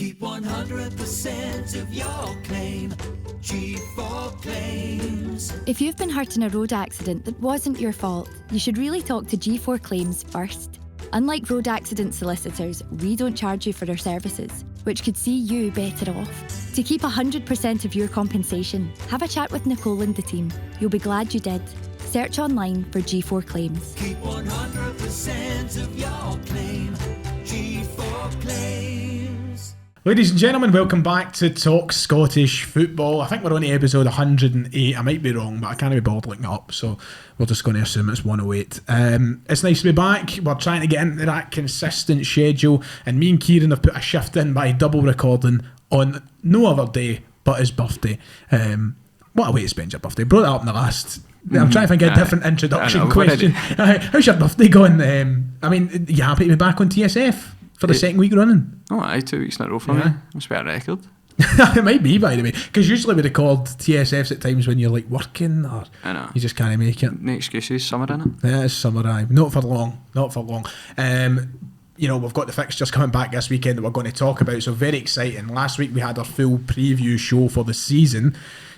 Keep 100% of your claim. G4 Claims. If you've been hurt in a road accident that wasn't your fault, you should really talk to G4 Claims first. Unlike road accident solicitors, we don't charge you for our services, which could see you better off. To keep 100% of your compensation, have a chat with Nicole and the team. You'll be glad you did. Search online for G4 Claims. Keep 100% of your claim. G4 Claims. Ladies and gentlemen, welcome back to Talk Scottish Football. I think we're on to episode 108. I might be wrong, but I can't be bothered looking it up, so we're just going to assume it's 108. It's nice to be back. We're trying to get into that consistent schedule, and me and Kieran have put a shift in by double recording on no other day but his birthday. What a way to spend your birthday. Brought it up in the last... I'm trying to think of a different introduction question. How's your birthday going? You happy to be back on TSF for the second week running? Oh, aye, 2 weeks in a row for me. Must be a record. It might be, by the way, because usually we record TSFs at times when you're like working or I know. You just can't make it. No excuses, summer innit? Yeah, it's summer, aye. Not for long. We've got the fixtures coming back this weekend that we're going to talk about, so very exciting. Last week we had our full preview show for the season.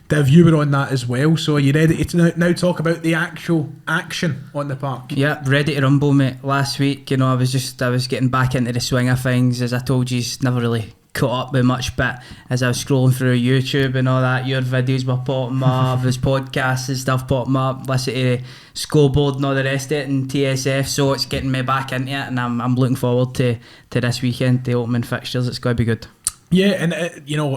Div, you were on that as well, so are you ready to now talk about the actual action on the park? Yeah, ready to rumble, mate. Last week, I was getting back into the swing of things. As I told you, never really caught up with much, but as I was scrolling through YouTube and all that, your videos were popping up, there's podcasts and stuff popping up, listen to the scoreboard and all the rest of it, and TSF, so it's getting me back into it, and I'm looking forward to this weekend, the opening fixtures. It's going to be good. Yeah, and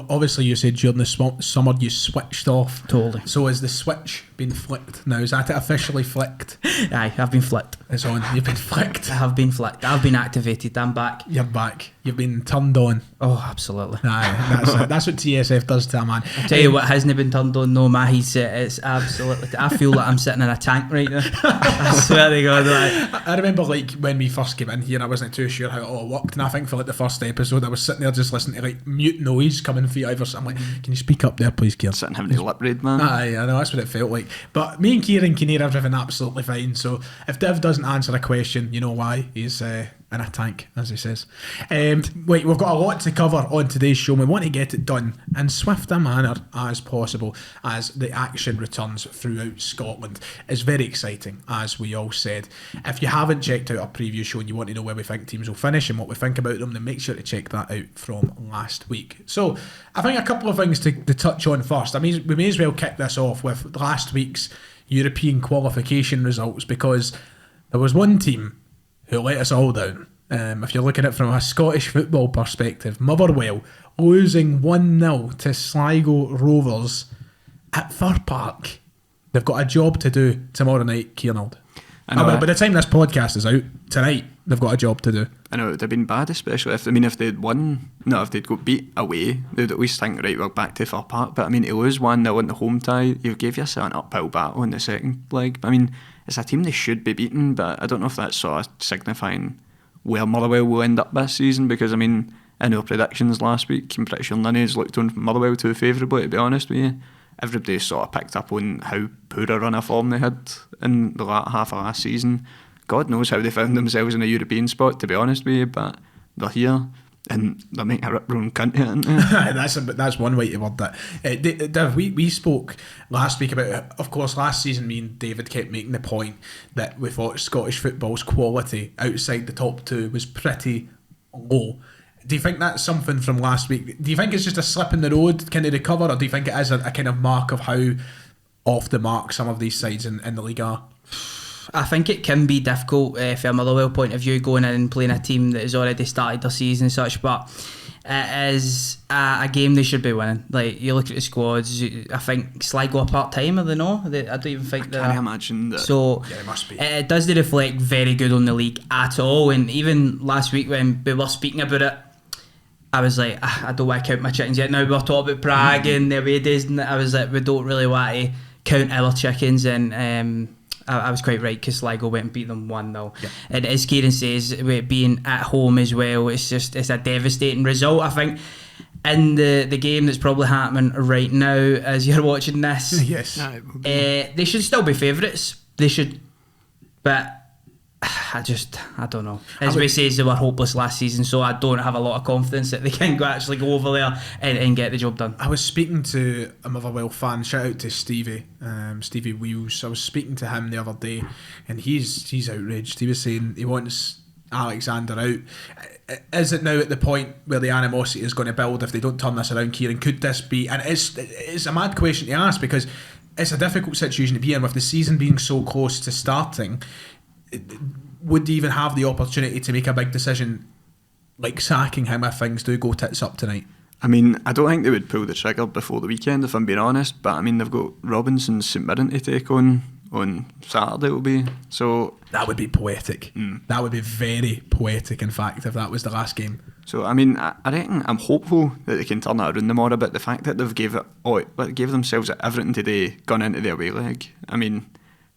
obviously you said during the summer you switched off. Totally. So has the switch been flicked now? Is that it officially flicked? Aye, I've been flicked. It's on. You've been flicked. I have been flicked. I've been activated. I'm back. You're back. You've been turned on. Oh, absolutely. Aye, that's it. That's what TSF does to a man. I'll tell you what hasn't been turned on, no, my headset. It's absolutely... I feel like I'm sitting in a tank right now. I swear to God. I remember when we first came in here, I wasn't too sure how it all worked, and I think for the first episode I was sitting there just listening to mute noise coming from either. So I'm like, can you speak up there please, Kieran? Sitting having a lip read, man. Aye, I know, that's what it felt like. But me and Kieran can hear everything absolutely fine, so if Div doesn't answer a question, you know why. He's in a tank, as he says. We've got a lot to cover on today's show. We want to get it done in swift a manner as possible as the action returns throughout Scotland. It's very exciting, as we all said. If you haven't checked out our preview show and you want to know where we think teams will finish and what we think about them, then make sure to check that out from last week. So I think a couple of things to touch on first. I mean, we may as well kick this off with last week's European qualification results, because there was one team who let us all down. If you're looking at it from a Scottish football perspective, Motherwell losing 1-0 to Sligo Rovers at Fir Park. They've got a job to do tomorrow night, Kieran. By the time this podcast is out tonight, they've got a job to do. I know it would have been bad, especially if they'd won. No, if they'd got beat away, they'd at least think, right, we're back to Fir Park. But to lose 1-0 in the home tie, you gave yourself an uphill battle in the second leg. It's a team they should be beaten, but I don't know if that's sort of signifying where Motherwell will end up this season, because in our predictions last week, I'm pretty sure none of us looked on Motherwell too favourably, to be honest with you. Everybody sort of picked up on how poor a run of form they had in the latter half of last season. God knows how they found themselves in a European spot, to be honest with you, but they're here. And they're making a rip-roaring cunt here, aren't they? That's one way to word that. Div, we spoke last week about, of course, last season me and David kept making the point that we thought Scottish football's quality outside the top two was pretty low. Do you think that's something from last week? Do you think it's just a slip in the road, kind of recover, or do you think it is a kind of mark of how off the mark some of these sides in the league are? I think it can be difficult from a Motherwell point of view, going in and playing a team that has already started their season and such, but it is a game they should be winning. Like, you look at the squads, I think Sligo are part-time, are they not? I don't even think they're... I can't imagine that. So yeah, it must be. It doesn't reflect very good on the league at all, and even last week when we were speaking about it, I was like, I don't want to count my chickens yet. Now we're talking about Prague and the away days, and I was like, we don't really want to count our chickens, and I was quite right, because Sligo went and beat them 1-0. Yeah. And as Kieran says, with being at home as well, it's a devastating result. I think in the game that's probably happening right now as you're watching this, yes, they should still be favourites. They should, but I don't know. As we say, they were hopeless last season, so I don't have a lot of confidence that they can actually go over there and get the job done. I was speaking to a Motherwell fan. Shout out to Stevie Wheels. I was speaking to him the other day, and he's outraged. He was saying he wants Alexander out. Is it now at the point where the animosity is going to build if they don't turn this around, Kieran? Could this be? And it's a mad question to ask, because it's a difficult situation to be in with the season being so close to starting. Would they even have the opportunity to make a big decision like sacking him if things do go tits up tonight? I mean, I don't think they would pull the trigger before the weekend, if I'm being honest, but I mean, they've got Robinson St Mirren to take on Saturday, it'll be, so that would be poetic. That would be very poetic, in fact, if that was the last game. So I mean, I reckon, I'm hopeful that they can turn that around tomorrow, but the fact that they've gave themselves everything today gone into the away leg, I mean,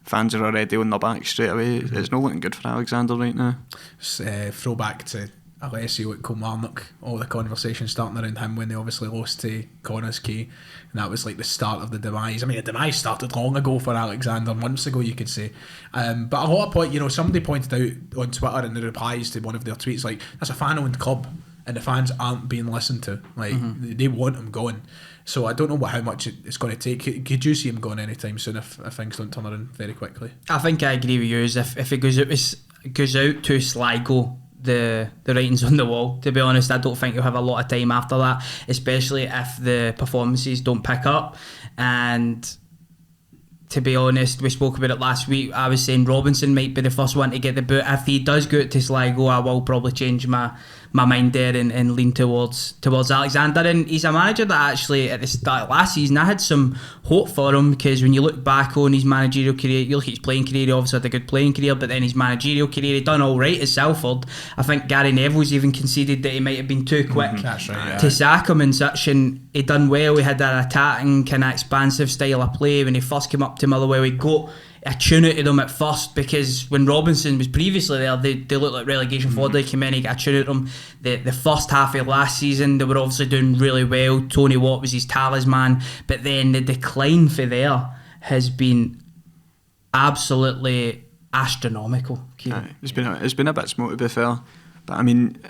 fans are already on their back straight away. It's not looking good for Alexander right now. Throwback to Alessio at Kilmarnock, all the conversation starting around him when they obviously lost to Connors Kay, and that was like the start of the demise. I mean, the demise started long ago for Alexander, months ago you could say, but a lot of somebody pointed out on Twitter in the replies to one of their tweets, like, that's a fan-owned club and the fans aren't being listened to, like they want him going. So I don't know how much it's going to take. Could you see him going anytime soon if things don't turn around very quickly? I think I agree with you. If it goes out to Sligo, the writing's on the wall. To be honest, I don't think you'll have a lot of time after that, especially if the performances don't pick up. And to be honest, we spoke about it last week. I was saying Robinson might be the first one to get the boot. If he does go out to Sligo, I will probably change my mind there and lean towards Alexander. And he's a manager that actually at the start of last season I had some hope for him, because when you look back on his managerial career, you look at his playing career, he obviously had a good playing career, but then his managerial career, he done all right at Salford. I think Gary Neville's even conceded that he might have been too quick to sack him and such, and he done well. He had that attacking kind of expansive style of play. When he first came up to Motherwell, he got a tune out of them at first, because when Robinson was previously there, they looked like relegation fodder. They came in, he got a tune out of them. The first half of last season, they were obviously doing really well. Tony Watt was his talisman, but then the decline for there has been absolutely astronomical. It's been a bit small, to be fair, but I mean,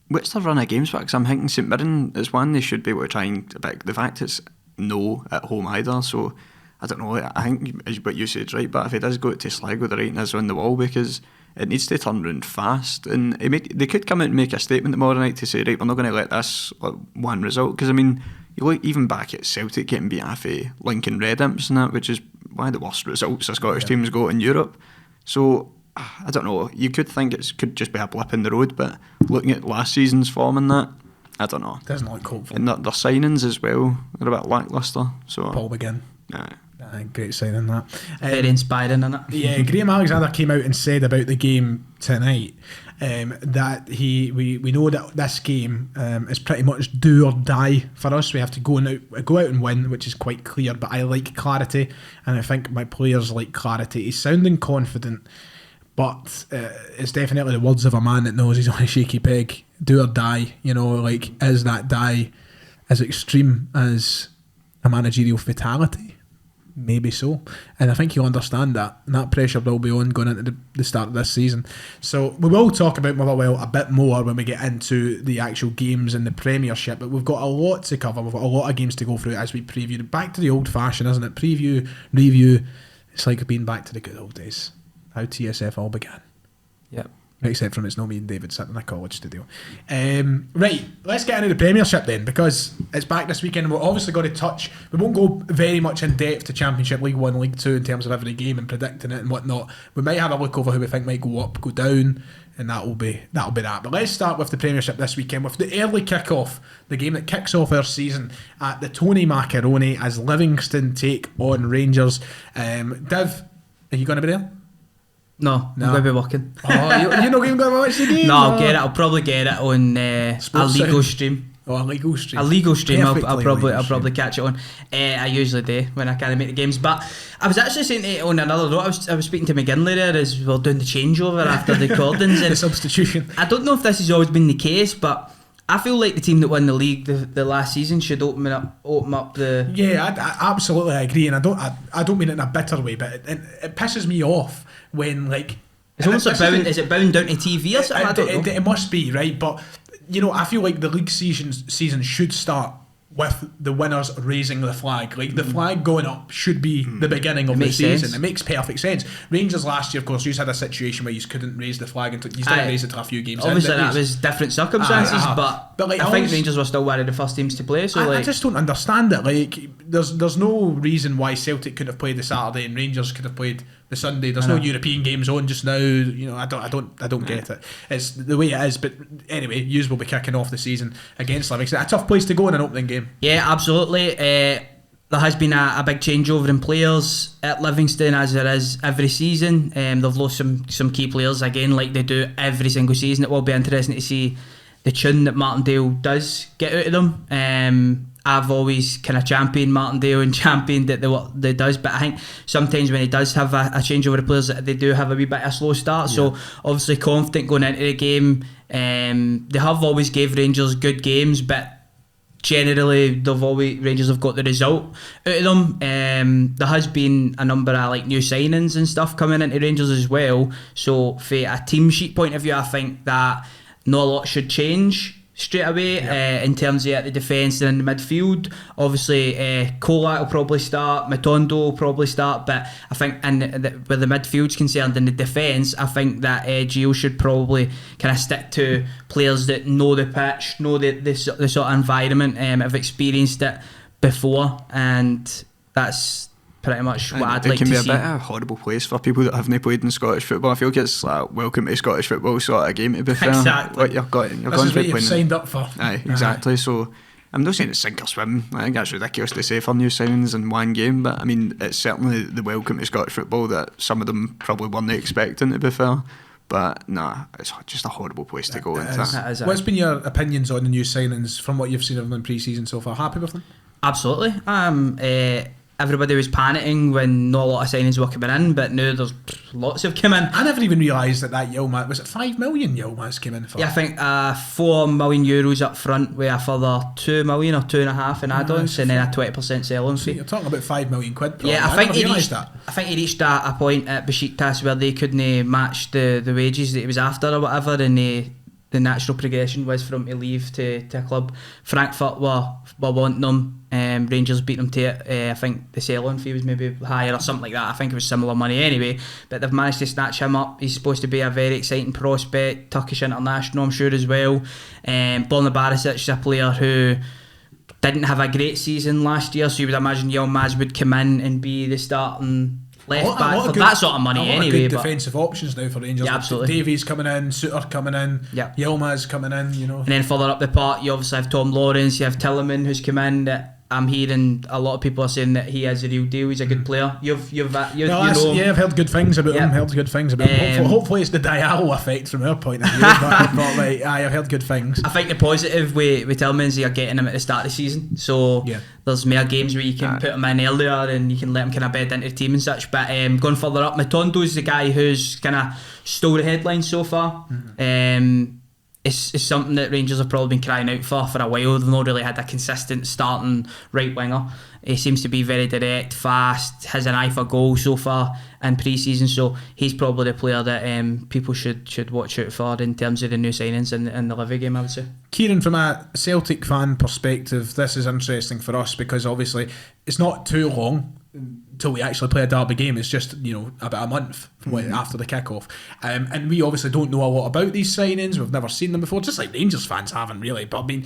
what's the run of games for? Because I'm thinking St Mirren is one they should be able to try and pick. The fact it's no at home either, so I don't know. I think what you said is right, but if he does go to Sligo, the writing is on the wall, because it needs to turn round fast, and they could come out and make a statement tomorrow night to say, right, we're not going to let this one result, because I mean, you look even back at Celtic getting beat off Lincoln Red Imps and that, which is one of the worst results a Scottish team's got in Europe. So I don't know. You could think it could just be a blip in the road, but looking at last season's form and that, I don't know. Doesn't look hopeful. And their signings as well, they're a bit lacklustre. So Paul McGinn. Great signing that. Very inspiring, isn't it? Yeah, Graham Alexander came out and said about the game tonight that we know that this game is pretty much do or die for us. We have to go out and win, which is quite clear. But I like clarity, and I think my players like clarity. He's sounding confident, but it's definitely the words of a man that knows he's on a shaky peg. Do or die, is that die as extreme as a managerial fatality? Maybe so, and I think you'll understand that, and that pressure will be on going into the start of this season. So we will talk about Motherwell a bit more when we get into the actual games in the Premiership, but we've got a lot to cover. We've got a lot of games to go through as we preview. Back to the old fashion, isn't it? Preview, review. It's like being back to the good old days, how TSF all began. Yep. Except from it's not me and David sitting in a college studio. Right, let's get into the Premiership then, because it's back this weekend. We're obviously going to touch, we won't go very much in depth to Championship, League 1, League 2 in terms of every game and predicting it and whatnot. We might have a look over who we think might go up, go down, and that'll be that. But let's start with the Premiership this weekend with the early kick-off, the game that kicks off our season at the Tony Macaroni as Livingston take on Rangers. Div, are you going to be there? No, I'm going to be working. Oh, you're not even going to watch the game? No, I'll get it. I'll probably get it on a legal stream. Oh, a legal stream. A legal stream. I'll probably catch it on. I usually do when I can't make the games. But I was actually saying to, on another note, I was speaking to McGinley there as we were doing the changeover after the recordings. And the substitution. I don't know if this has always been the case, but I feel like the team that won the league the last season should open up the. Yeah, I absolutely agree, and I don't mean it in a bitter way, but it pisses me off when It's almost like bound. Is it bound down to TV or something? I don't know. It must be, right? But I feel like the league season should start with the winners raising the flag. Like the flag going up should be the beginning of the season. Sense. It makes perfect sense. Rangers last year, of course, you had a situation where you couldn't raise the flag until you didn't raise it to a few games. Obviously, that was different circumstances, but like, I think Rangers were still one of the first teams to play. So I just don't understand it. Like, there's no reason why Celtic could have played the Saturday and Rangers could have played the Sunday. There's no European games on just now. I don't get it. It's the way it is. But anyway, yous will be kicking off the season against Livingston. A tough place to go in an opening game. Yeah, absolutely. There has been a big changeover in players at Livingston, as there is every season. They've lost some key players again, like they do every single season. It will be interesting to see the tune that Martindale does get out of them. I've always kind of championed Martindale and championed what they does, but I think sometimes when he does have a changeover of players, they do have a wee bit of a slow start. Yeah. So obviously confident going into the game. They have always gave Rangers good games, but generally Rangers have got the result out of them. There has been a number of new signings and stuff coming into Rangers as well. So for a team sheet point of view, I think that not a lot should change straight away. In terms of the defence and in the midfield. Obviously Kolak will probably start, Matondo will probably start, but I think where the midfield's concerned, in the defence, I think that Gio should probably kind of stick to players that know the pitch, know the sort of environment, have experienced it before, and that's pretty much what I'd like to see. It can be a bit of a horrible place for people that haven't played in Scottish football. I feel like it's like welcome to Scottish football sort of game, to be fair. Exactly. Like you're going what you've signed up for. Aye, exactly. So I'm not saying it's sink or swim. I think that's ridiculous to say for new signings in one game, but I mean it's certainly the welcome to Scottish football that some of them probably weren't expecting, to be fair. But nah, it's just a horrible place to go into. What's been your opinions on the new signings from what you've seen of them in pre-season so far? Happy with them? Absolutely. Everybody was panicking when not a lot of signings were coming in, but now there's lots have come in. I never even realised that Yilmaz, was it 5 million Yilmaz came in for? Yeah, I think €4 million up front with a further 2 million or 2.5 in add-ons, and then a 20% sell-on fee. You're talking about £5 million quid. Probably. Yeah, I think he reached a point at Besiktas where they couldn't match the wages that he was after or whatever, and the natural progression was for him to leave to a club. Frankfurt were wanting them. Rangers beat them to it. I think the sell-on fee was maybe higher or something like that. I think it was similar money anyway, but they've managed to snatch him up. He's supposed to be a very exciting prospect, Turkish international I'm sure as well. Borna Barisic is a player who didn't have a great season last year, so you would imagine Yilmaz would come in and be the starting left back for that sort of money anyway. Good defensive options now for Rangers. Yeah, absolutely. Davies coming in, Suter coming in, Yilmaz coming in, And then further up the park, you obviously have Tom Lawrence, you have Tillman who's come in. That I'm hearing a lot of people are saying that he is the real deal. He's a good player. I've heard good things about him. Hopefully it's the Diallo effect from our point of view. but I've heard good things. I think the positive with Tillman is you're getting him at the start of the season, so there's more games where you can put him in earlier and you can let him kind of bed into the team and such. But going further up, Matondo's the guy who's kind of stole the headlines so far. It's something that Rangers have probably been crying out for a while. They've not really had a consistent starting right winger. He seems to be very direct, fast, has an eye for goal so far in pre-season, so he's probably the player that people should watch out for in terms of the new signings in the Livy game, I would say. Kieran, from a Celtic fan perspective, this is interesting for us because obviously it's not too long till we actually play a derby game. It's just about a month after the kick-off, and we obviously don't know a lot about these signings. We've never seen them before, just like Rangers fans haven't really, but I mean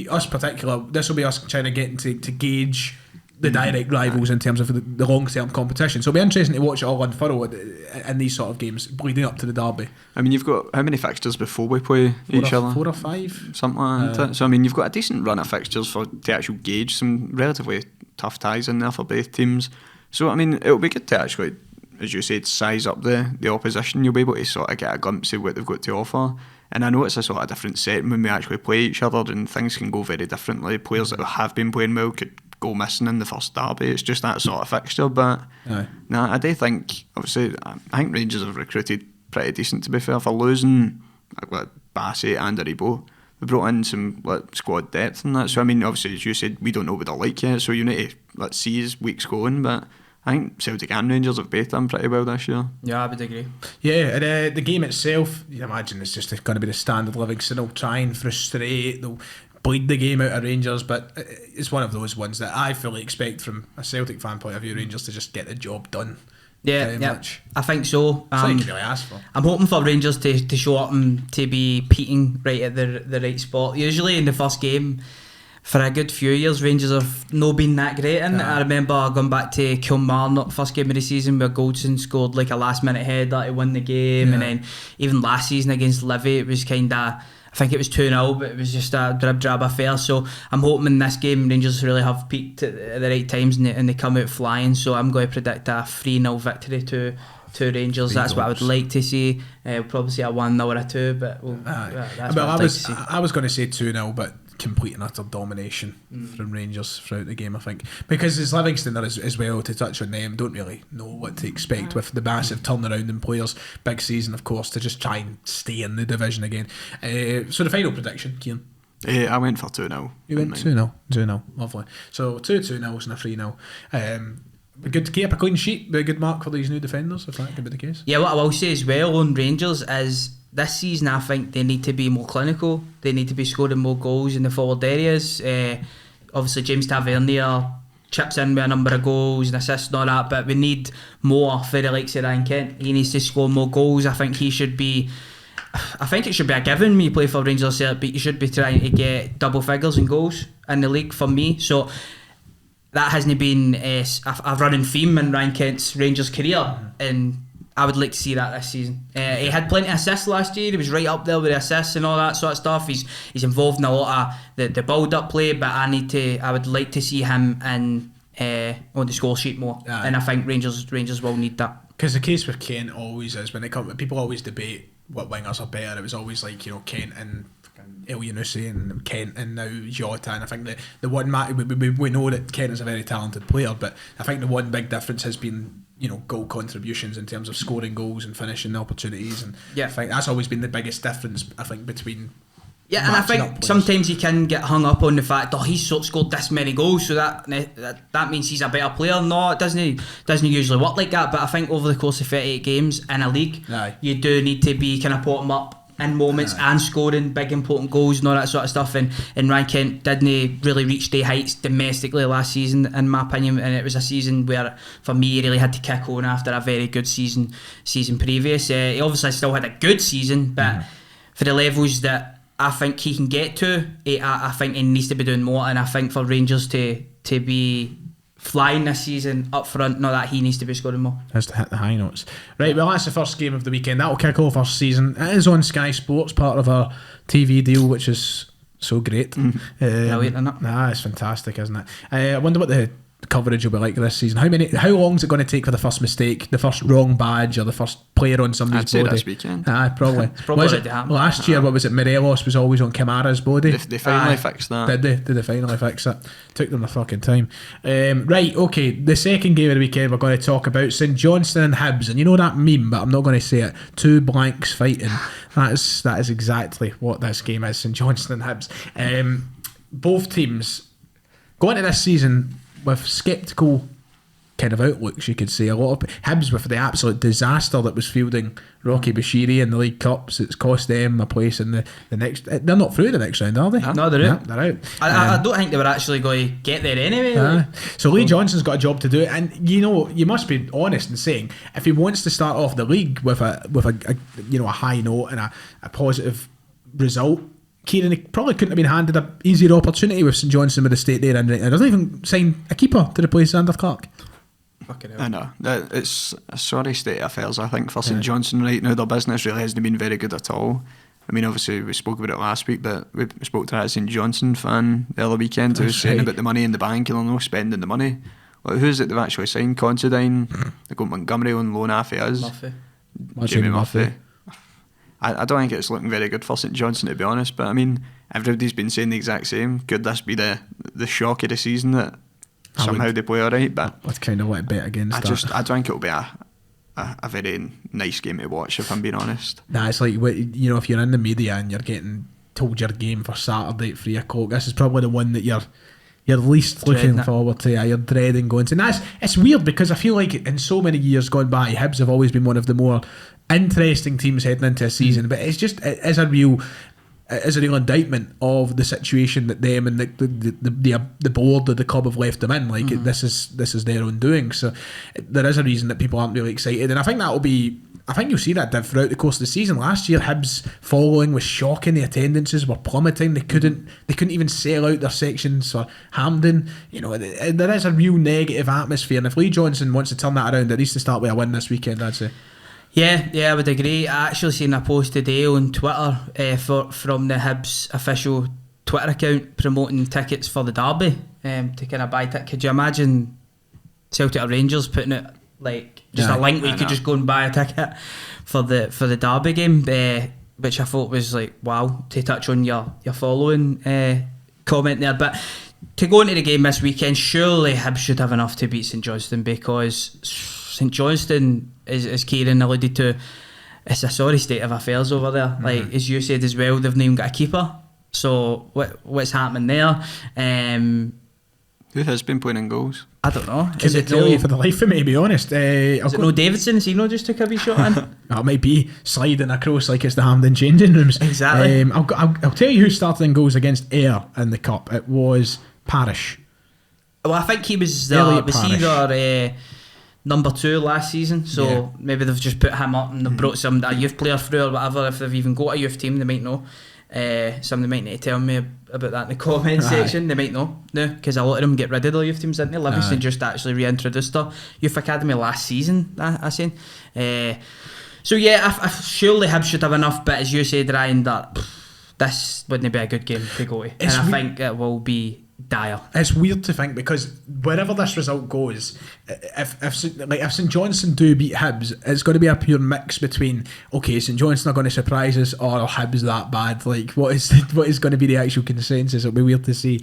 us particular, this will be us trying to get to gauge the direct rivals in terms of the long-term competition. So it'll be interesting to watch it all unfurl in these sort of games leading up to the derby. I mean, you've got how many fixtures before we play each other? 4 or 5, something like that. So I mean, you've got a decent run of fixtures to actually gauge some relatively tough ties in there for both teams. So I mean, it'll be good to actually, as you said, size up the opposition. You'll be able to sort of get a glimpse of what they've got to offer. And I know it's a sort of different setting when we actually play each other, and things can go very differently. Players that have been playing well could go missing in the first derby. It's just that sort of fixture. But I do think, obviously, I think Rangers have recruited pretty decent, to be fair, for losing like Bassett and Aribo. We brought in some squad depth and that. So I mean, obviously, as you said, we don't know what they're like yet. So you need to see as weeks going. But I think Celtic and Rangers have both done pretty well this year. Yeah, I would agree. Yeah, and the game itself, you imagine it's just going to be the standard Livingston. They'll try and frustrate, they'll bleed the game out of Rangers, but it's one of those ones that I fully expect from a Celtic fan point of view, Rangers to just get the job done. Yeah, Much. I think so. That's all you can really ask for. I'm hoping for Rangers to show up and to be peaking right at the right spot. Usually in the first game, for a good few years, Rangers have not been that great. And I remember going back to Kilmarnock, first game of the season, where Goldson scored like a last minute header to win the game. And then even last season against Livy, it was kind of, I think it was 2-0, but it was just a drab affair. So I'm hoping in this game Rangers really have peaked at the right times and they come out flying. So I'm going to predict a 3-0 victory to Rangers. That's what I would like to see. We'll probably see a 1-0 or a 2, but that's what I'd like to see. I was going to say 2-0, but complete and utter domination from Rangers throughout the game, I think, because as Livingston there as well, to touch on them, don't really know what to expect with the massive turnaround in players, big season of course, to just try and stay in the division again. So the final prediction, Cian? I went for 2-0. You went 2-0, lovely. So 2-0 and a 3-0. Be good to keep a clean sheet, be a good mark for these new defenders, if that could be the case. Yeah, what I will say as well on Rangers is this season I think they need to be more clinical. They need to be scoring more goals in the forward areas. Obviously James Tavernier chips in with a number of goals and assists and all that, but we need more for the likes of Ryan Kent. He needs to score more goals. I think it should be a given when you play for Rangers, but you should be trying to get double figures in goals in the league for me. So that hasn't been a running theme in Ryan Kent's Rangers career, and I would like to see that this season. He had plenty of assists last year. He was right up there with the assists and all that sort of stuff. He's involved in a lot of the build-up play, but I would like to see him on the score sheet more. And I think Rangers will need that. Because the case with Kent always is, when it comes, people always debate what wingers are better. It was always like, Kent and El Yunusi and Kent and now Jota, and I think the one we know that Kent is a very talented player, but I think the one big difference has been goal contributions in terms of scoring goals and finishing the opportunities, and I think that's always been the biggest difference, I think, between and I think sometimes you can get hung up on the fact he's scored this many goals, so that means he's a better player. No, it doesn't usually work like that, but I think over the course of 38 games in a league, you do need to be kind of potting up in moments and scoring big important goals and all that sort of stuff, and Ryan Kent didn't really reach the heights domestically last season in my opinion, and it was a season where for me he really had to kick on after a very good season previous. He obviously still had a good season, but for the levels that I think he can get to, I think he needs to be doing more, and I think for Rangers to be flying this season up front, that he needs to be scoring more. Has to hit the high notes. Right, well, that's the first game of the weekend. That'll kick off our season. It is on Sky Sports, part of our TV deal, which is so great. Brilliant, isn't it? It's fantastic, isn't it? I wonder what the coverage will be like this season. How long is it going to take for the first mistake, the first wrong badge, or the first player on somebody's I'd say body? this weekend. Probably. It's probably ready to happen. Last year, what was it? Morelos was always on Kamara's body. They finally fixed that. Did they finally fix it? Took them a fucking time. Right, okay. The second game of the weekend we're going to talk about, St Johnstone and Hibs, and you know that meme, but I'm not going to say it. Two blanks fighting. That is exactly what this game is. St Johnstone and Hibs. Both teams going into this season with sceptical kind of outlooks, you could say. A lot of Hibs with the absolute disaster that was fielding Rocky Bashiri in the League Cups. It's cost them a place in the next. They're not through the next round, are they? No, they're out. They're out. I don't think they were actually going to get there anyway. So Lee Johnson's got a job to do, and you must be honest in saying if he wants to start off the league with a high note and a positive result, Kieran probably couldn't have been handed an easier opportunity with St Johnstone with the state they're in right now. Doesn't even sign a keeper to replace Xander Clark. I know. It's a sorry state of affairs, I think, for St Johnstone right now. Their business really hasn't been very good at all. I mean, obviously, we spoke about it last week, but we spoke to that St Johnstone fan the other weekend who was saying about the money in the bank and they're not spending the money. Well, who's it they've actually signed? Considine. They've got Montgomery on loan half of us. Jamie Murphy. I don't think it's looking very good for St Johnstone, to be honest, but I mean, everybody's been saying the exact same. Could this be the shock of the season that somehow they play alright? But I'd kind of want to bet against that. I don't think it'll be a very nice game to watch, if I'm being honest. It's like, if you're in the media and you're getting told your game for Saturday at 3 o'clock, this is probably the one that you're You're least looking Dreading it. forward to. You're dreading going to. And it's weird because I feel like in so many years gone by, Hibs have always been one of the more interesting teams heading into a season. But it's just it is a real indictment of the situation that them and the board of the club have left them in. Like this is their own doing. So there is a reason that people aren't really excited, and I think that'll be. I think you'll see that throughout the course of the season. Last year, Hibs following was shocking. The attendances were plummeting. They couldn't even sell out their sections for Hampden. You know, there is a real negative atmosphere, and if Lee Johnson wants to turn that around, it needs to start with a win this weekend, I'd say. Yeah, I would agree. I actually seen a post today on Twitter from the Hibs official Twitter account promoting tickets for the derby to kind of buy tickets. Could you imagine Celtic or Rangers putting it like just a link where you could just go and buy a ticket for the derby game, which I thought was like, wow, to touch on your following comment there. But to go into the game this weekend, surely Hibs should have enough to beat St Johnstone, because St Johnstone, as Kieran alluded to, it's a sorry state of affairs over there. Like as you said as well, they've not even got a keeper. So what's happening there? Who has been playing in goals? I don't know. Is it tell you for the life of me, to be honest? Is it no Davidson? Has he not just took a wee shot in? It might be sliding across like it's the Hampden changing rooms. Exactly. I'll tell you who started in goals against Ayr in the cup. It was Parish. Well, I think he was Elliot he Parish. their number 2 last season, so maybe they've just put him up and they've brought a youth player through or whatever. If they've even got a youth team, they might know. Somebody might need to tell me about that in the comment section. They might know, no, because a lot of them get rid of their youth teams, didn't they? Livingston just actually reintroduced their youth academy last season, I seen. So yeah, I surely Hibs should have enough, but as you said, Ryan, that this wouldn't be a good game to go to, and I think it will be dire. It's weird to think, because wherever this result goes, if St Johnstone do beat Hibs, it's going to be a pure mix between, okay, St Johnstone are going to surprise us, or are Hibs that bad? Like, what is going to be the actual consensus? It'll be weird to see.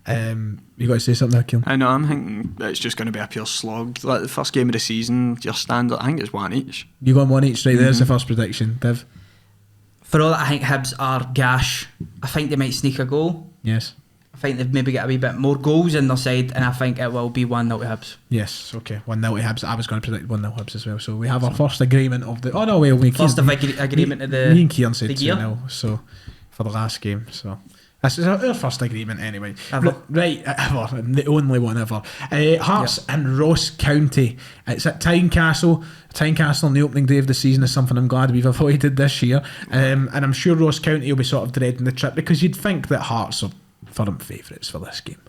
You got to say something there, Kieran? I know, I'm thinking it's just going to be a pure slog. Like the first game of the season, your standard, I think it's 1 each. You going 1 each, right? There's the first prediction, Dev. For all that, I think Hibs are gash. I think they might sneak a goal. Yes. I think they've maybe got a wee bit more goals in their side, and I think it will be 1-0 to Hibs. Yes, okay. 1-0 to Hibs. I was going to predict 1-0 Hibs as well. So we have our first agreement of the... Oh no, well, First agreement of the... Me and Kieran said the gear. 2-0, so for the last game. So this is our first agreement anyway. Ever. Right, ever. The only one ever. Hearts and Ross County. It's at Tynecastle. Tynecastle on the opening day of the season is something I'm glad we've avoided this year. And I'm sure Ross County will be sort of dreading the trip, because you'd think that Hearts are firm favourites for this game.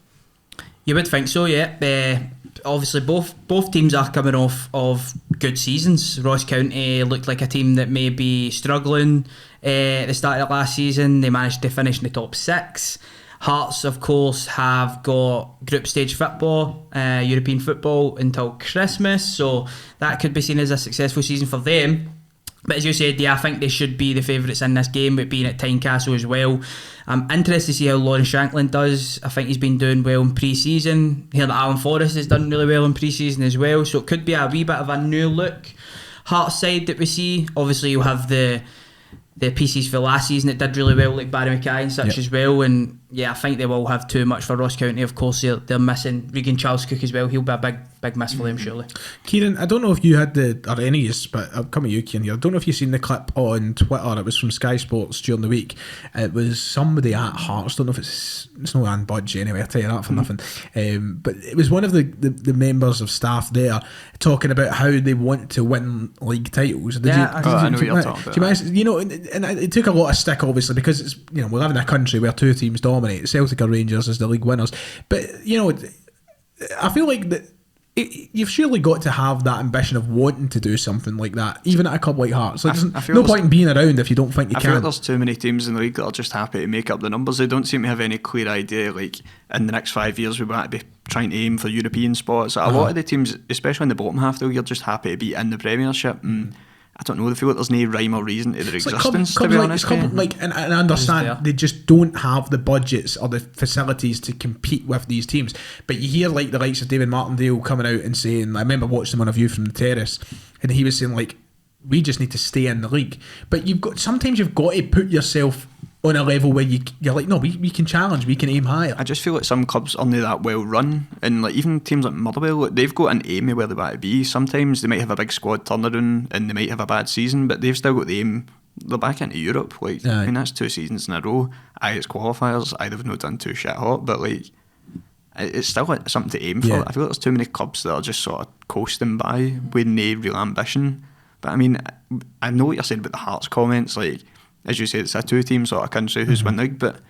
You would think so, yeah. Obviously, both teams are coming off of good seasons. Ross County looked like a team that may be struggling at the start of last season. They managed to finish in the top 6. Hearts, of course, have got group stage football, European football until Christmas, so that could be seen as a successful season for them. But as you said, yeah, I think they should be the favourites in this game, with being at Tynecastle as well. I'm interested to see how Lauren Shanklin does. I think he's been doing well in pre-season. Here that Alan Forrest has done really well in pre-season as well, so it could be a wee bit of a new look Hearts side that we see. Obviously, you'll have the pieces for last season that did really well, like Barry Mackay and such as well, and yeah, I think they will have too much for Ross County. Of course, they're missing Regan Charles Cook as well. He'll be a big miss for them, surely. Kieran, I don't know if you had or any of you, but I'll come to you, Kieran, here. I don't know if you've seen the clip on Twitter. It was from Sky Sports during the week. It was somebody at Hearts. Don't know if it's no Anne Budge anyway, I'll tell you that for nothing. But it was one of the members of staff there talking about how they want to win league titles. I know what you're talking about. You know, and it took a lot of stick, obviously, because it's, you know, we live in a country where two teams dominate. Celtic or Rangers as the league winners, but you know, I feel like that you've surely got to have that ambition of wanting to do something like that, even at a club like Hearts. Like, there's no point in being around if you don't think you can. I feel like there's too many teams in the league that are just happy to make up the numbers. They don't seem to have any clear idea, like, in the next 5 years we want to be trying to aim for European spots. A lot of the teams, especially in the bottom half, though, you're just happy to be in the Premiership, and I don't know, they feel like there's no rhyme or reason to their existence, to be honest. And I understand they just don't have the budgets or the facilities to compete with these teams. But you hear like the likes of David Martindale coming out and saying, I remember watching him on A View from the Terrace, and he was saying, like, we just need to stay in the league. But sometimes you've got to put yourself on a level where you're like, no, we can challenge, we can aim higher. I just feel like some clubs aren't that well run, and like even teams like Motherwell, like, they've got an aim of where they want to be. Sometimes they might have a big squad turnaround and they might have a bad season, but they've still got the aim. They're back into Europe. Like, I mean, that's 2 seasons in a row. It's qualifiers. They've not done too shit hot, but like, it's still like something to aim for. Yeah. I feel like there's too many clubs that are just sort of coasting by with no real ambition. But I mean, I know what you're saying about the Hearts comments. Like, as you say, it's a 2-team sort of country who's won league, but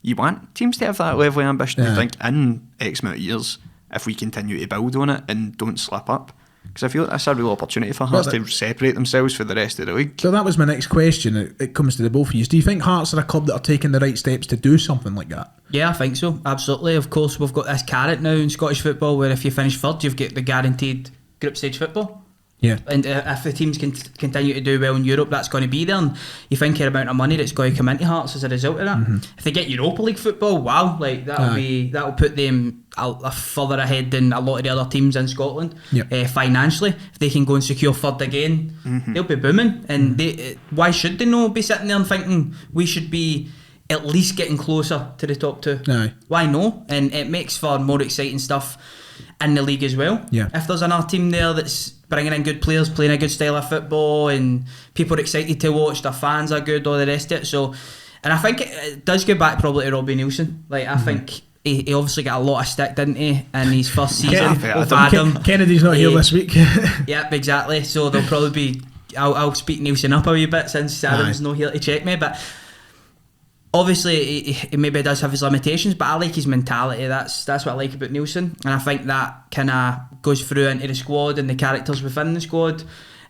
you want teams to have that level of ambition. You think in X amount of years, if we continue to build on it and don't slip up, because I feel like that's a real opportunity for Hearts to separate themselves from the rest of the league. So that was my next question. It comes to the both of you. Do you think Hearts are a club that are taking the right steps to do something like that? Yeah, I think so. Absolutely. Of course, we've got this carrot now in Scottish football where if you finish third, you've got the guaranteed group stage football. Yeah. And if the teams can continue to do well in Europe, that's going to be there. And you think the amount of money that's going to come into Hearts as a result of that. If they get Europa League football, wow, like that'll put them a further ahead than a lot of the other teams in Scotland. Financially, if they can go and secure third again, they'll be booming. And why should they not be sitting there and thinking we should be at least getting closer to the top 2? Why no? And it makes for more exciting stuff in the league as well. If there's another team there that's bringing in good players, playing a good style of football, and people are excited to watch, their fans are good, all the rest of it. So, and I think it does go back probably to Robbie Nielsen. Like, I think he obviously got a lot of stick, didn't he, in his first season with Adam. Kennedy's not here this week. Yep, exactly. So there'll probably be, I'll speak Nielsen up a wee bit since Adam's not here to check me, but obviously he maybe does have his limitations, but I like his mentality. That's what I like about Nielsen, and I think that kind of goes through into the squad and the characters within the squad.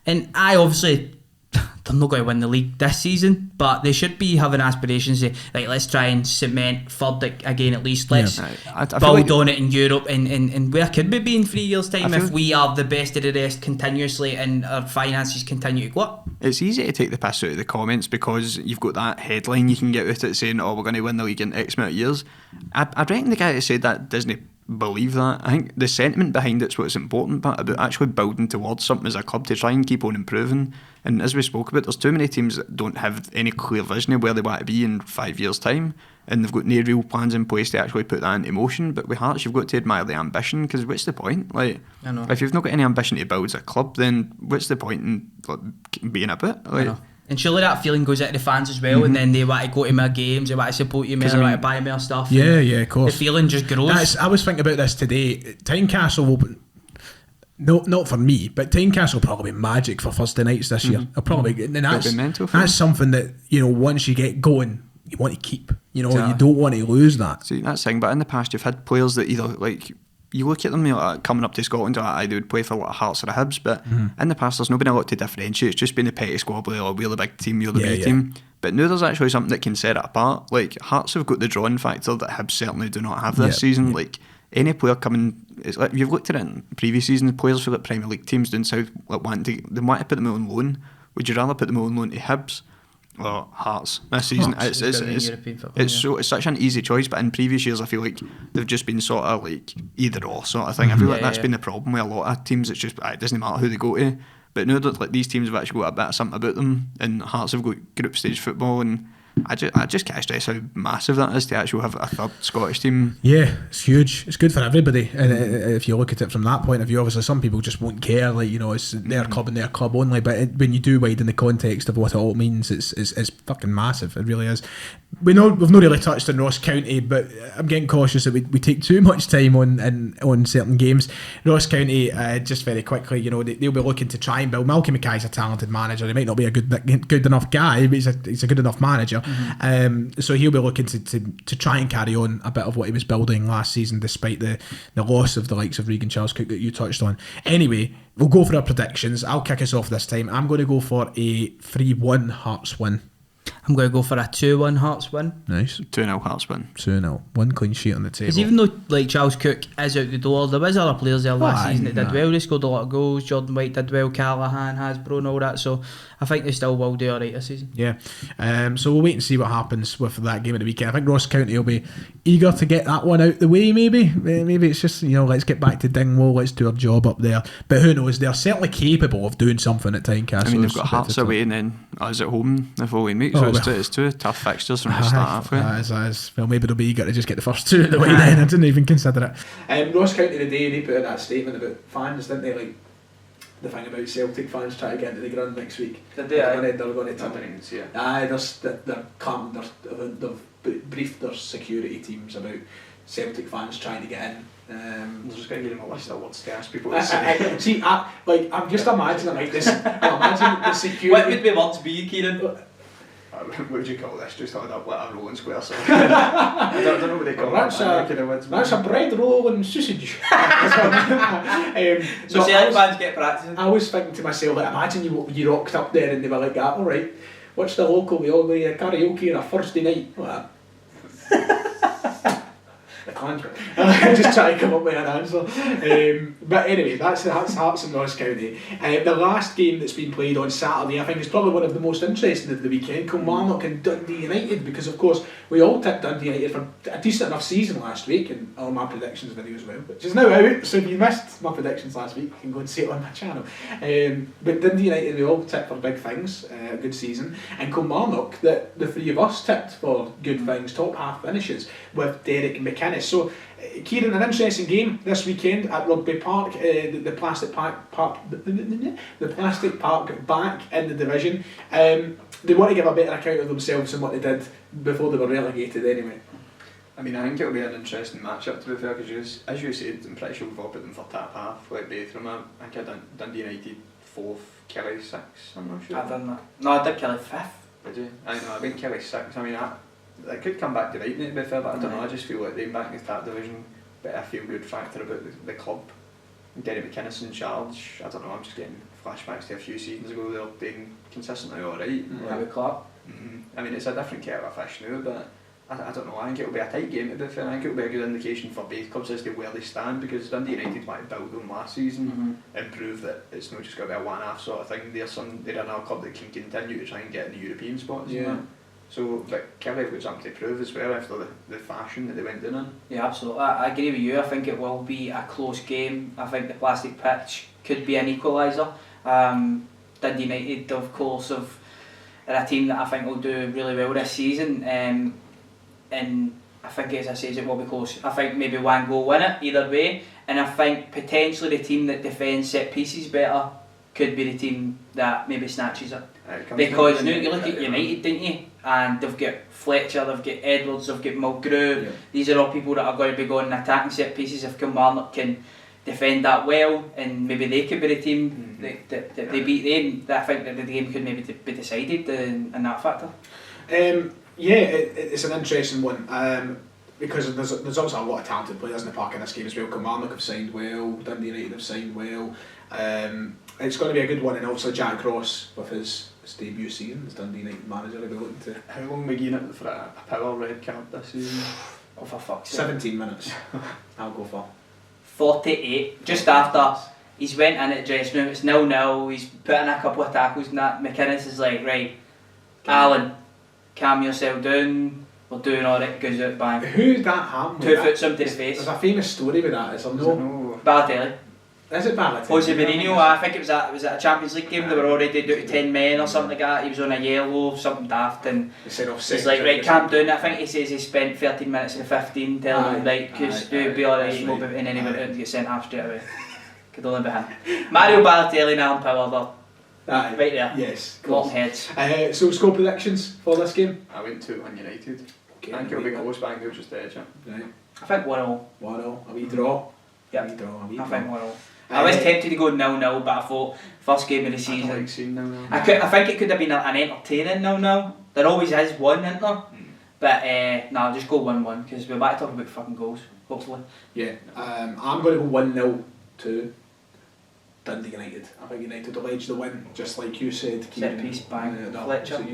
And they're not going to win the league this season, but they should be having aspirations to, like, let's try and cement third again at least. Let's build on it in Europe, and where could we be in 3 years' time if we are the best of the rest continuously and our finances continue to go up? It's easy to take the piss out of the comments because you've got that headline you can get with it saying, oh, we're going to win the league in X amount of years. I reckon the guy that said that doesn't believe that. I think the sentiment behind it's what's important, but about actually building towards something as a club to try and keep on improving. And as we spoke about, there's too many teams that don't have any clear vision of where they want to be in 5 years' time, and they've got no real plans in place to actually put that into motion. But with Hearts, you've got to admire the ambition, because what's the point? Like, I know. If you've not got any ambition to build as a club, then what's the point in being a bit? Like, I know. And surely that feeling goes out to the fans as well, and then they want to go to more games, they want to support you more, they want to buy more stuff. Yeah, of course. The feeling just grows. I was thinking about this today. Tynecastle will, not for me, but Tynecastle will probably be magic for Thursday nights this year. It'll probably, and that's something that, once you get going, you want to keep. You don't want to lose that. See, that's the thing. But in the past, you've had players that either you look at them, coming up to Scotland, they would play for a lot of Hearts or a Hibs, but in the past there's not been a lot to differentiate. It's just been the petty squabbly, or we're the big team, you're the B team. But now there's actually something that can set it apart. Like, Hearts have got the drawing factor that Hibs certainly do not have this season. Like, any player coming, it's like you've looked at it in previous seasons, players for Premier League teams down south want to put them on loan. Would you rather put them on loan to Hibs or Hearts this season? It's such an easy choice, but in previous years I feel like they've just been sort of like either or sort of thing. I feel like that's been the problem with a lot of teams. It's just it doesn't matter who they go to. But now that these teams have actually got a bit of something about them, and Hearts have got group stage football, and I just can't stress how massive that is to actually have a third Scottish team. Yeah, it's huge. It's good for everybody. And if you look at it from that point of view, obviously some people just won't care. It's their club and their club only. But when you do widen the context of what it all means, it's fucking massive. It really is. We've not really touched on Ross County, but I'm getting cautious that we take too much time on certain games. Ross County, just very quickly, they'll be looking to try and build. Malcolm Mackay's a talented manager. He might not be a good enough guy, but he's a good enough manager. So he'll be looking to try and carry on a bit of what he was building last season, despite the loss of the likes of Regan Charles Cook that you touched on. Anyway, we'll go for our predictions. I'll kick us off this time. I'm going to go for a 3-1 Hearts win. I'm going to go for a 2-1 Hearts win. Nice. 2-0 Hearts win. 2-0. One clean sheet on the table. Because even though Charles Cook is out the door, there was other players there last season that did well. They scored a lot of goals. Jordan White did well. Callaghan, Hasbro and all that. So I think they still will do alright this season. Yeah. So we'll wait and see what happens with that game of the weekend. I think Ross County will be eager to get that one out the way, maybe. Maybe it's just, let's get back to Dingwall, let's do our job up there. But who knows? They're certainly capable of doing something at Tynecastle. I mean, they've got Hearts away and then us at home the following week. So it's two tough fixtures from the start off with. As well, maybe they'll be eager to just get the first two at the way then. I didn't even consider it. Ross County today, they put out that statement about fans, didn't they? Like the thing about Celtic fans trying to get into the ground next week. Did They're going to I didn't even see it. they've briefed their security teams about Celtic fans trying to get in. I'm just going to give them a list of words to ask people I'm just imagining like this. Imagine the security. What would the words be, Kieran? what would you call this? Just like a rolling square circle. I don't know what they call it. That's a bread roll and sausage. So Celtic fans get practicing. I was thinking to myself, like, imagine you rocked up there and they were like, all right, what's the local? We all go to karaoke on a Thursday night. Like that. The Clansman. Just try to come up with an answer. But anyway, that's Hearts and Ross County. The last game that's been played on Saturday, I think, is probably one of the most interesting of the weekend. Kilmarnock and Dundee United, because of course we all tipped Dundee United for a decent enough season last week, and all my predictions video as well, which is now out. So if you missed my predictions last week, you can go and see it on my channel. But Dundee United, we all tipped for big things, a good season, and Kilmarnock, that the three of us tipped for good things, top half finishes with Derek McInnes. So, Kieran, an interesting game this weekend at Rugby Park. The plastic park back in the division. They want to give a better account of themselves than what they did before they were relegated. Anyway, I mean, I think it'll be an interesting matchup, to be fair, because as you said, I'm pretty sure we've all put them for top half, like both of them. I think I done Dundee United 4th, Kelly 6th. I'm not sure. I've done that. No, I did Kelly 5th. Did you? I know. I think Kelly 6th. I mean, I could come back to right now, to be fair, but I don't know. I just feel like them back in the top division, bit of a feel good factor about the club. Derek McInnes in charge. I don't know. I'm just getting flashbacks to a few seasons ago. They're being consistently all right. Harry Clark. I mean, it's a different kettle of fish now, but I don't know. I think it'll be a tight game, to be fair. I think it'll be a good indication for both clubs as to where they stand, because Dundee United might build on last season and prove that it's not just going to be a one-off sort of thing. They're another club that can continue to try and get in the European spots. Yeah. So, but Kelly have got something to prove as well after the fashion that they went in. Yeah, absolutely. I agree with you. I think it will be a close game. I think the plastic pitch could be an equaliser. Dundee United, of course, are a team that I think will do really well this season. And I think, as I say, it will be close. I think maybe one goal win it either way. And I think potentially the team that defends set pieces better could be the team that maybe snatches it. Because now you look at United, didn't you? And they've got Fletcher, they've got Edwards, they've got Mulgrew. Yeah. These are all people that are going to be going and attacking set pieces. If Kilmarnock can defend that well, and maybe they could be the team that they beat them, I think that the game could maybe be decided in that factor. It's an interesting one. Because there's also a lot of talented players in the park in this game as well. Kilmarnock have signed well, Dundee United have signed well. It's going to be a good one, and also Jack Ross with his debut season as Dundee United manager will be looking to. How long are we getting for a power red card this season? Oh, for fuck's sake. 17 minutes. I'll go for 48. Just after he's went in at the dressing room, it's 0-0. He's put in a couple of tackles and that. McInnes is like, right, Alan, calm yourself down. We're doing all right. Goes out bang. Who's that happened? 2 foot something to the face. There's a famous story with that. Is there no? Balotelli. Is it Balotelli? Was it Mourinho? I think it was a Champions League game. They were already down to 10 men or something like that. He was on a yellow, something daft, and he's like, right, calm down. I think he says he spent 13 minutes of the 15 telling him, right, because you'll be alright, and then he went out and get sent half straight away. Could only be him. Mario Balotelli and Alan Power, right there. Yes. Long heads. So score predictions for this game? I went 2-1 United. Okay, I think it'll be close, but I think they'll just edge it. Right. I think 1-0. 1-0. A wee draw. Yep. A wee draw. I think 1-0. I was tempted to go 0-0, but I thought first game of the season. I like seeing 0-0. I think it could have been an entertaining 0-0. There always is one, isn't there? But no, just go 1-1 because we're back to talk about fucking goals. Hopefully. Yeah. I'm going to go 1-0 to Dundee United. I think United will edge the win, just like you said. Set piece, bang, Fletcher.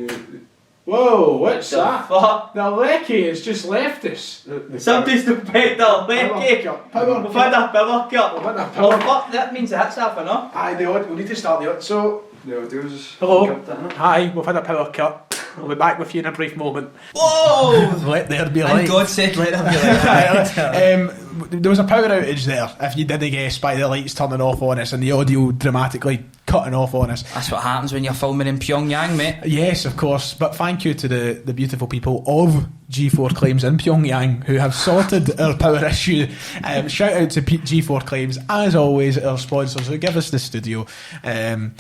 Whoa, what's that? Fuck? The Lecky has just left us. Somebody's the better Lecky. We've had a power cut. Well, fuck, that means the hit's half enough. Aye, we need to start the odd. So, hello. Hi, we've had a power cut. We'll be back with you in a brief moment. Whoa! Let there be a And light. God said let there be a light. there was a power outage there, if you didn't guess, by the lights turning off on us and the audio dramatically cutting off on us. That's what happens when you're filming in Pyongyang, mate. Yes, of course, but thank you to the beautiful people of G4 Claims in Pyongyang who have sorted our power issue. Shout out to G4 Claims, as always, our sponsors who give us the studio. They've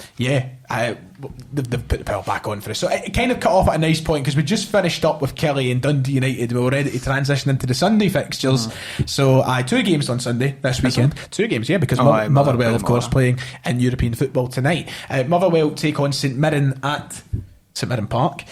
put the power back on for us. So it kind of cut off at a nice point because we just finished up with Kelly and Dundee United. We were ready to transition into the Sunday fixtures. So 2 games on Sunday this weekend. 2 games, yeah, because Motherwell, of course, playing in European football tonight. Motherwell take on St Mirren at St Mirren Park.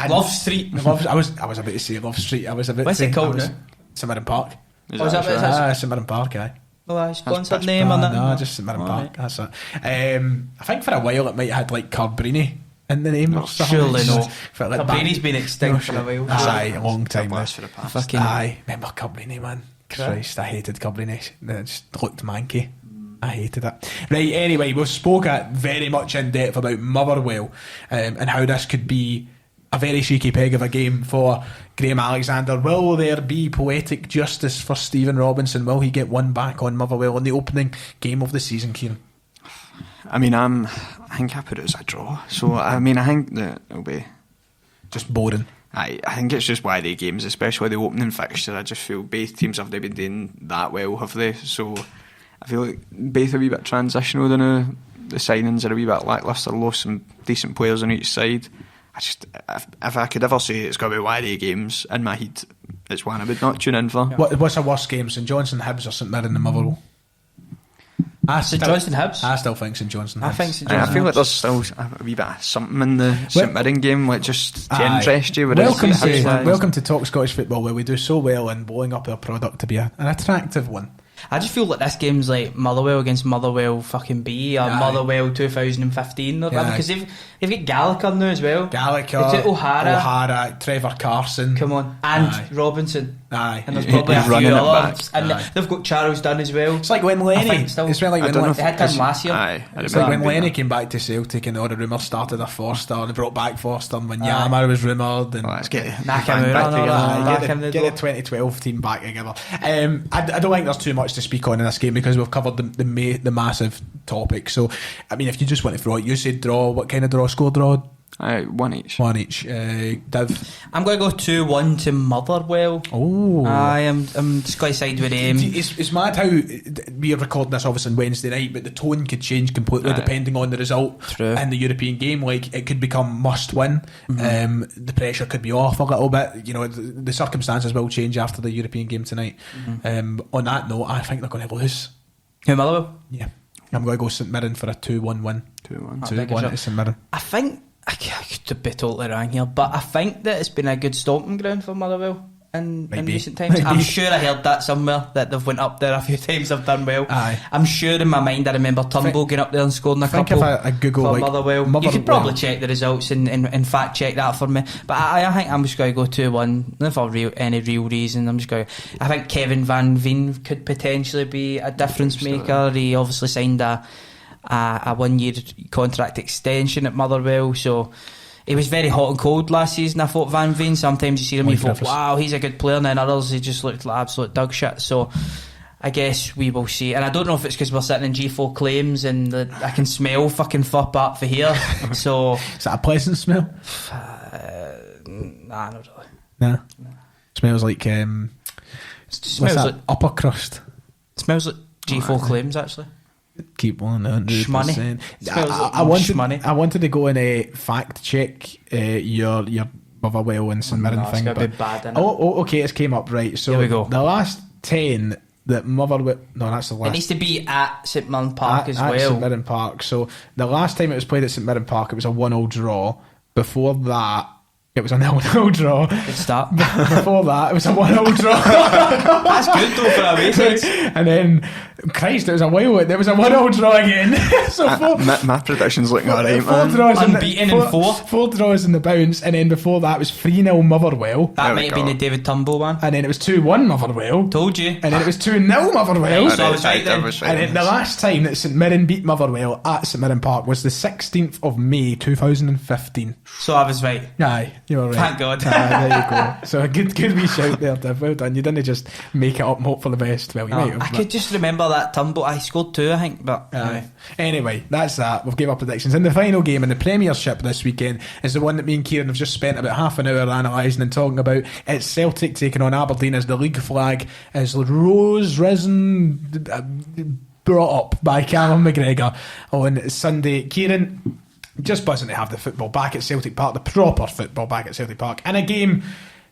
Love Street. I was about to say Love Street. What's it called now? St Mirren Park. Is that what it is? St Mirren Park, aye. Oh, sponsored name on that? No, just St Mirren Park. That's it. I think for a while it might have had like Carbrini in the name or something. Surely no. Carbrini's been extinct for a while. Aye, a long time now. Aye, remember Carbrini, man. Christ, I hated Carbrini. It just looked manky. I hated it. Right, anyway, we've spoke very much in depth about Motherwell and how this could be a very shaky peg of a game for Graham Alexander. Will there be poetic justice for Stephen Robinson? Will he get one back on Motherwell in the opening game of the season, Kieran? I mean, I think I put it as a draw. So, I mean, I think that it'll be just boring. I think it's just why the games, especially the opening fixture, I just feel both teams have not been doing that well, have they? So I feel like both are a wee bit transitional. The signings are a wee bit lacklustre, lost some decent players on each side. If I could ever say it's got to be one of the games, in my head, it's one I would not tune in for. What's a worse game, St Johnstone Hibs or St Mirren and Motherwell? St Johnstone Hibs? I still think St Johnstone Hibs. I think St Johnstone I feel like there's still a wee bit of something in the St Mirren game, like just to interest you. Welcome to Talk Scottish Football, where we do so well in blowing up our product to be an attractive one. I just feel like this game's like Motherwell against Motherwell fucking B or Motherwell 2015 or whatever, because they've got Gallagher now as well. Gallagher, O'Hara, Trevor Carson, come on, and Robinson. Aye, and there's probably a few others, and they've got Charles Dunn as well. It's like when Lenny. It's like when they had him last year. It's like when Lenny came back to Celtic and all the rumours started of Forster, and they brought back Forster, and when Yammer was rumoured, and let's get the 2012 team back together. I don't think there's too much to speak on in this game because we've covered the massive topic. So, I mean, if you just want to throw it, you said draw. What kind of draw? Score draw? 1 each. Div? I'm going to go 2-1 to Motherwell. Oh, I'm just going to side with him. It's mad how we are recording this obviously on Wednesday night, but the tone could change completely depending on the result in the European game. Like, it could become must win. The pressure could be off a little bit. You know, the circumstances will change after the European game tonight. On that note, I think they're going to lose. Who, Motherwell? Yeah, I'm going to go St Mirren for a 2-1 win. 2-1 to St Mirren. I think I could be totally wrong here, but I think that it's been a good stomping ground for Motherwell in recent times. Maybe. I'm sure I heard that somewhere, that they've went up there a few times, they've done well. Aye. I'm sure in my mind I remember Turnbull going up there and scoring a couple. If I Google for like Motherwell. You could probably check the results and fact check that for me, but I think I'm just going to go 2-1, not for any real reason. I think Kevin Van Veen could potentially be a difference maker. He obviously signed a 1-year contract extension at Motherwell, so he was very hot and cold last season. I thought Van Veen, sometimes you see him, you thought, wow, he's a good player, and then others he just looked like absolute dog shit. So I guess we will see. And I don't know if it's because we're sitting in G4 Claims and I can smell fucking fop up for here. So is that a pleasant smell? Nah, not really. Nah. Smells like smells like upper crust. It smells like G4 Claims actually. Keep 100%. I wanted to go and fact check your Motherwell and St Mirren thing. But bad, okay, it's came up right. So here we go. The last 10 that Motherwell, no, that's the last. It needs to be at St Mirren Park as well. At St Mirren Park. So the last time it was played at St Mirren Park, it was a 1-0 draw. Before that, it was a 0-0 draw. Good start. Before that, it was a 1-0 draw. That's good though for away sides. And then, Christ, it was a while. There was a 1-0 draw again. So my prediction's looking alright, man. Unbeaten in 4. 4 draws in the bounce, and then before that was 3-0 Motherwell. That might have been the David Turnbull one. And then it was 2-1 Motherwell. Told you. And then it was 2-0 Motherwell. So I was right then. And then the last time that St Mirren beat Motherwell at St Mirren Park was the 16th of May 2015. So I was right. Aye. You were right. Thank God. There you go. So a good wee shout there, Div. Well done. You didn't just make it up and hope for the best. Well, you might have. I could just remember that tumble. I scored 2, I think, but Anyway, that's that. We've gave our predictions. And the final game in the Premiership this weekend is the one that me and Kieran have just spent about half an hour analysing and talking about. It's Celtic taking on Aberdeen as the league flag is brought up by Callum McGregor on Sunday. Kieran, just buzzing to have the football back at Celtic Park, the proper football back at Celtic Park, in a game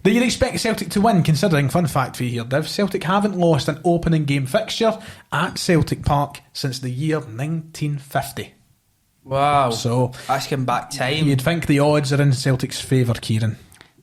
that you'd expect Celtic to win, considering, fun fact for you here, Div, Celtic haven't lost an opening game fixture at Celtic Park since the year 1950. wow. So that's going back time. you'd think the odds are in Celtic's favour, Kieran.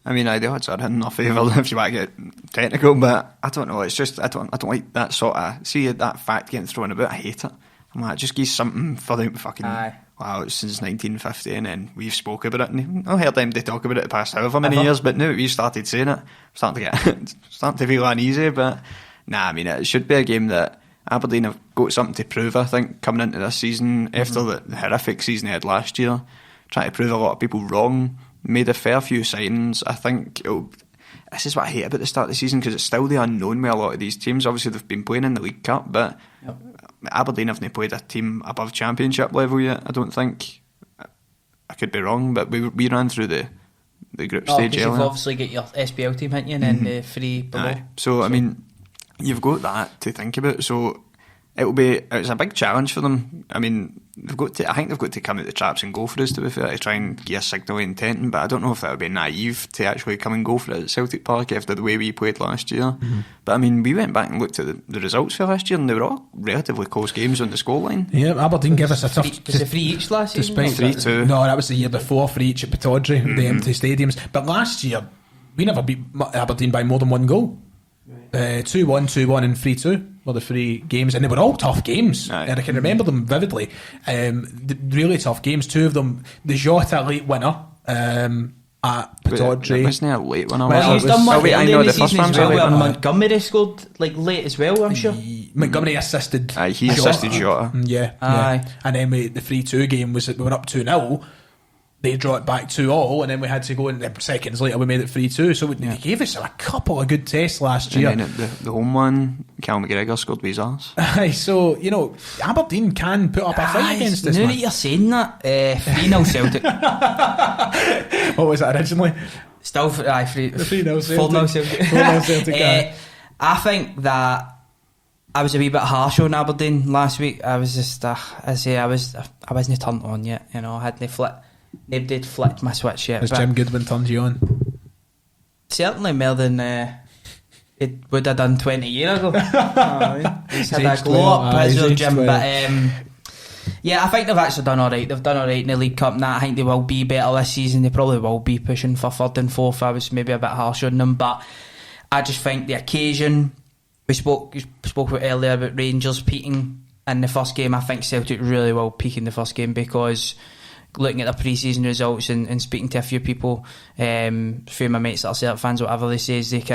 I mean, the odds are in our favour if you want to get technical, but I don't know. It's just I don't like that sort of that fact getting thrown about. I hate it. I'm like, just give something for them fucking. Aye. Wow, it's since 1950, and then we've spoke about it, and I've heard them to talk about it the past however many years, but now we started saying it, starting to feel uneasy. But nah, I mean, it should be a game that Aberdeen have got something to prove. I think coming into this season after the horrific season they had last year, trying to prove a lot of people wrong. Made a fair few signings. I think this is what I hate about the start of the season, because it's still the unknown with a lot of these teams. Obviously they've been playing in the League Cup, but Aberdeen haven't played a team above Championship level yet, I don't think. I could be wrong, but we ran through the group stage You've earlier. obviously got your SPL team, haven't you, and then the 3 below. Aye. So I mean, you've got that to think about. So it's a big challenge for them. I mean, I think they've got to come out the traps and go for us, to be fair, to try and give a signal of intent. But I don't know if that would be naive to actually come and go for it at Celtic Park after the way we played last year. But I mean, we went back and looked at the results for last year, and they were all relatively close games on the scoreline. Yeah, Aberdeen gave us a tough. Was it 3 each last season? Despite 3-2. No, that was the year before for each at Pittodrie, the empty stadiums. But last year, we never beat Aberdeen by more than 1 goal. 2-1, 2-1 and 3-2 were the 3 games, and they were all tough games. Aye. And I can remember them vividly. Really tough games. 2 of them, the Jota late winner at Pittodrie. Wasn't it a late one? Well, He's done one I early know in the the first season one's as well, a late where one. Montgomery scored late as well, I'm sure. Montgomery assisted. He assisted Jota. Yeah. Aye. And then the 3-2 game was that we were up 2-0. They draw it back 2-2, and then we had to go, and seconds later we made it 3-2. So they gave us a couple of good tests last year. And then the home one, Cal McGregor scored with his arse. Aye, so, Aberdeen can put up a fight against us. Now that Man. you're saying that, 3-0 Celtic. What was it originally? Still, 3-0 3-0 Celtic. 4-0 Celtic. 4-0 Celtic, aye. I think that I was a wee bit harsh on Aberdeen last week. I was just, I wasn't turned on yet. I hadn't flipped. Nobody had flicked my switch yet. Has but Jim Goodwin turned you on? certainly more than it would have done 20 years ago. He's had a glow up as well, Jim. But yeah, I think they've actually done alright. They've done alright in the League Cup now. I think they will be better this season. They probably will be pushing for 3rd and 4th. I was maybe a bit harsh on them, but I just think the occasion we spoke about earlier about Rangers peaking in the first game. I think Celtic really will peak in the first game, because looking at the pre-season results and speaking to a few people, a few of my mates that are Celtic fans, whatever they say, is it's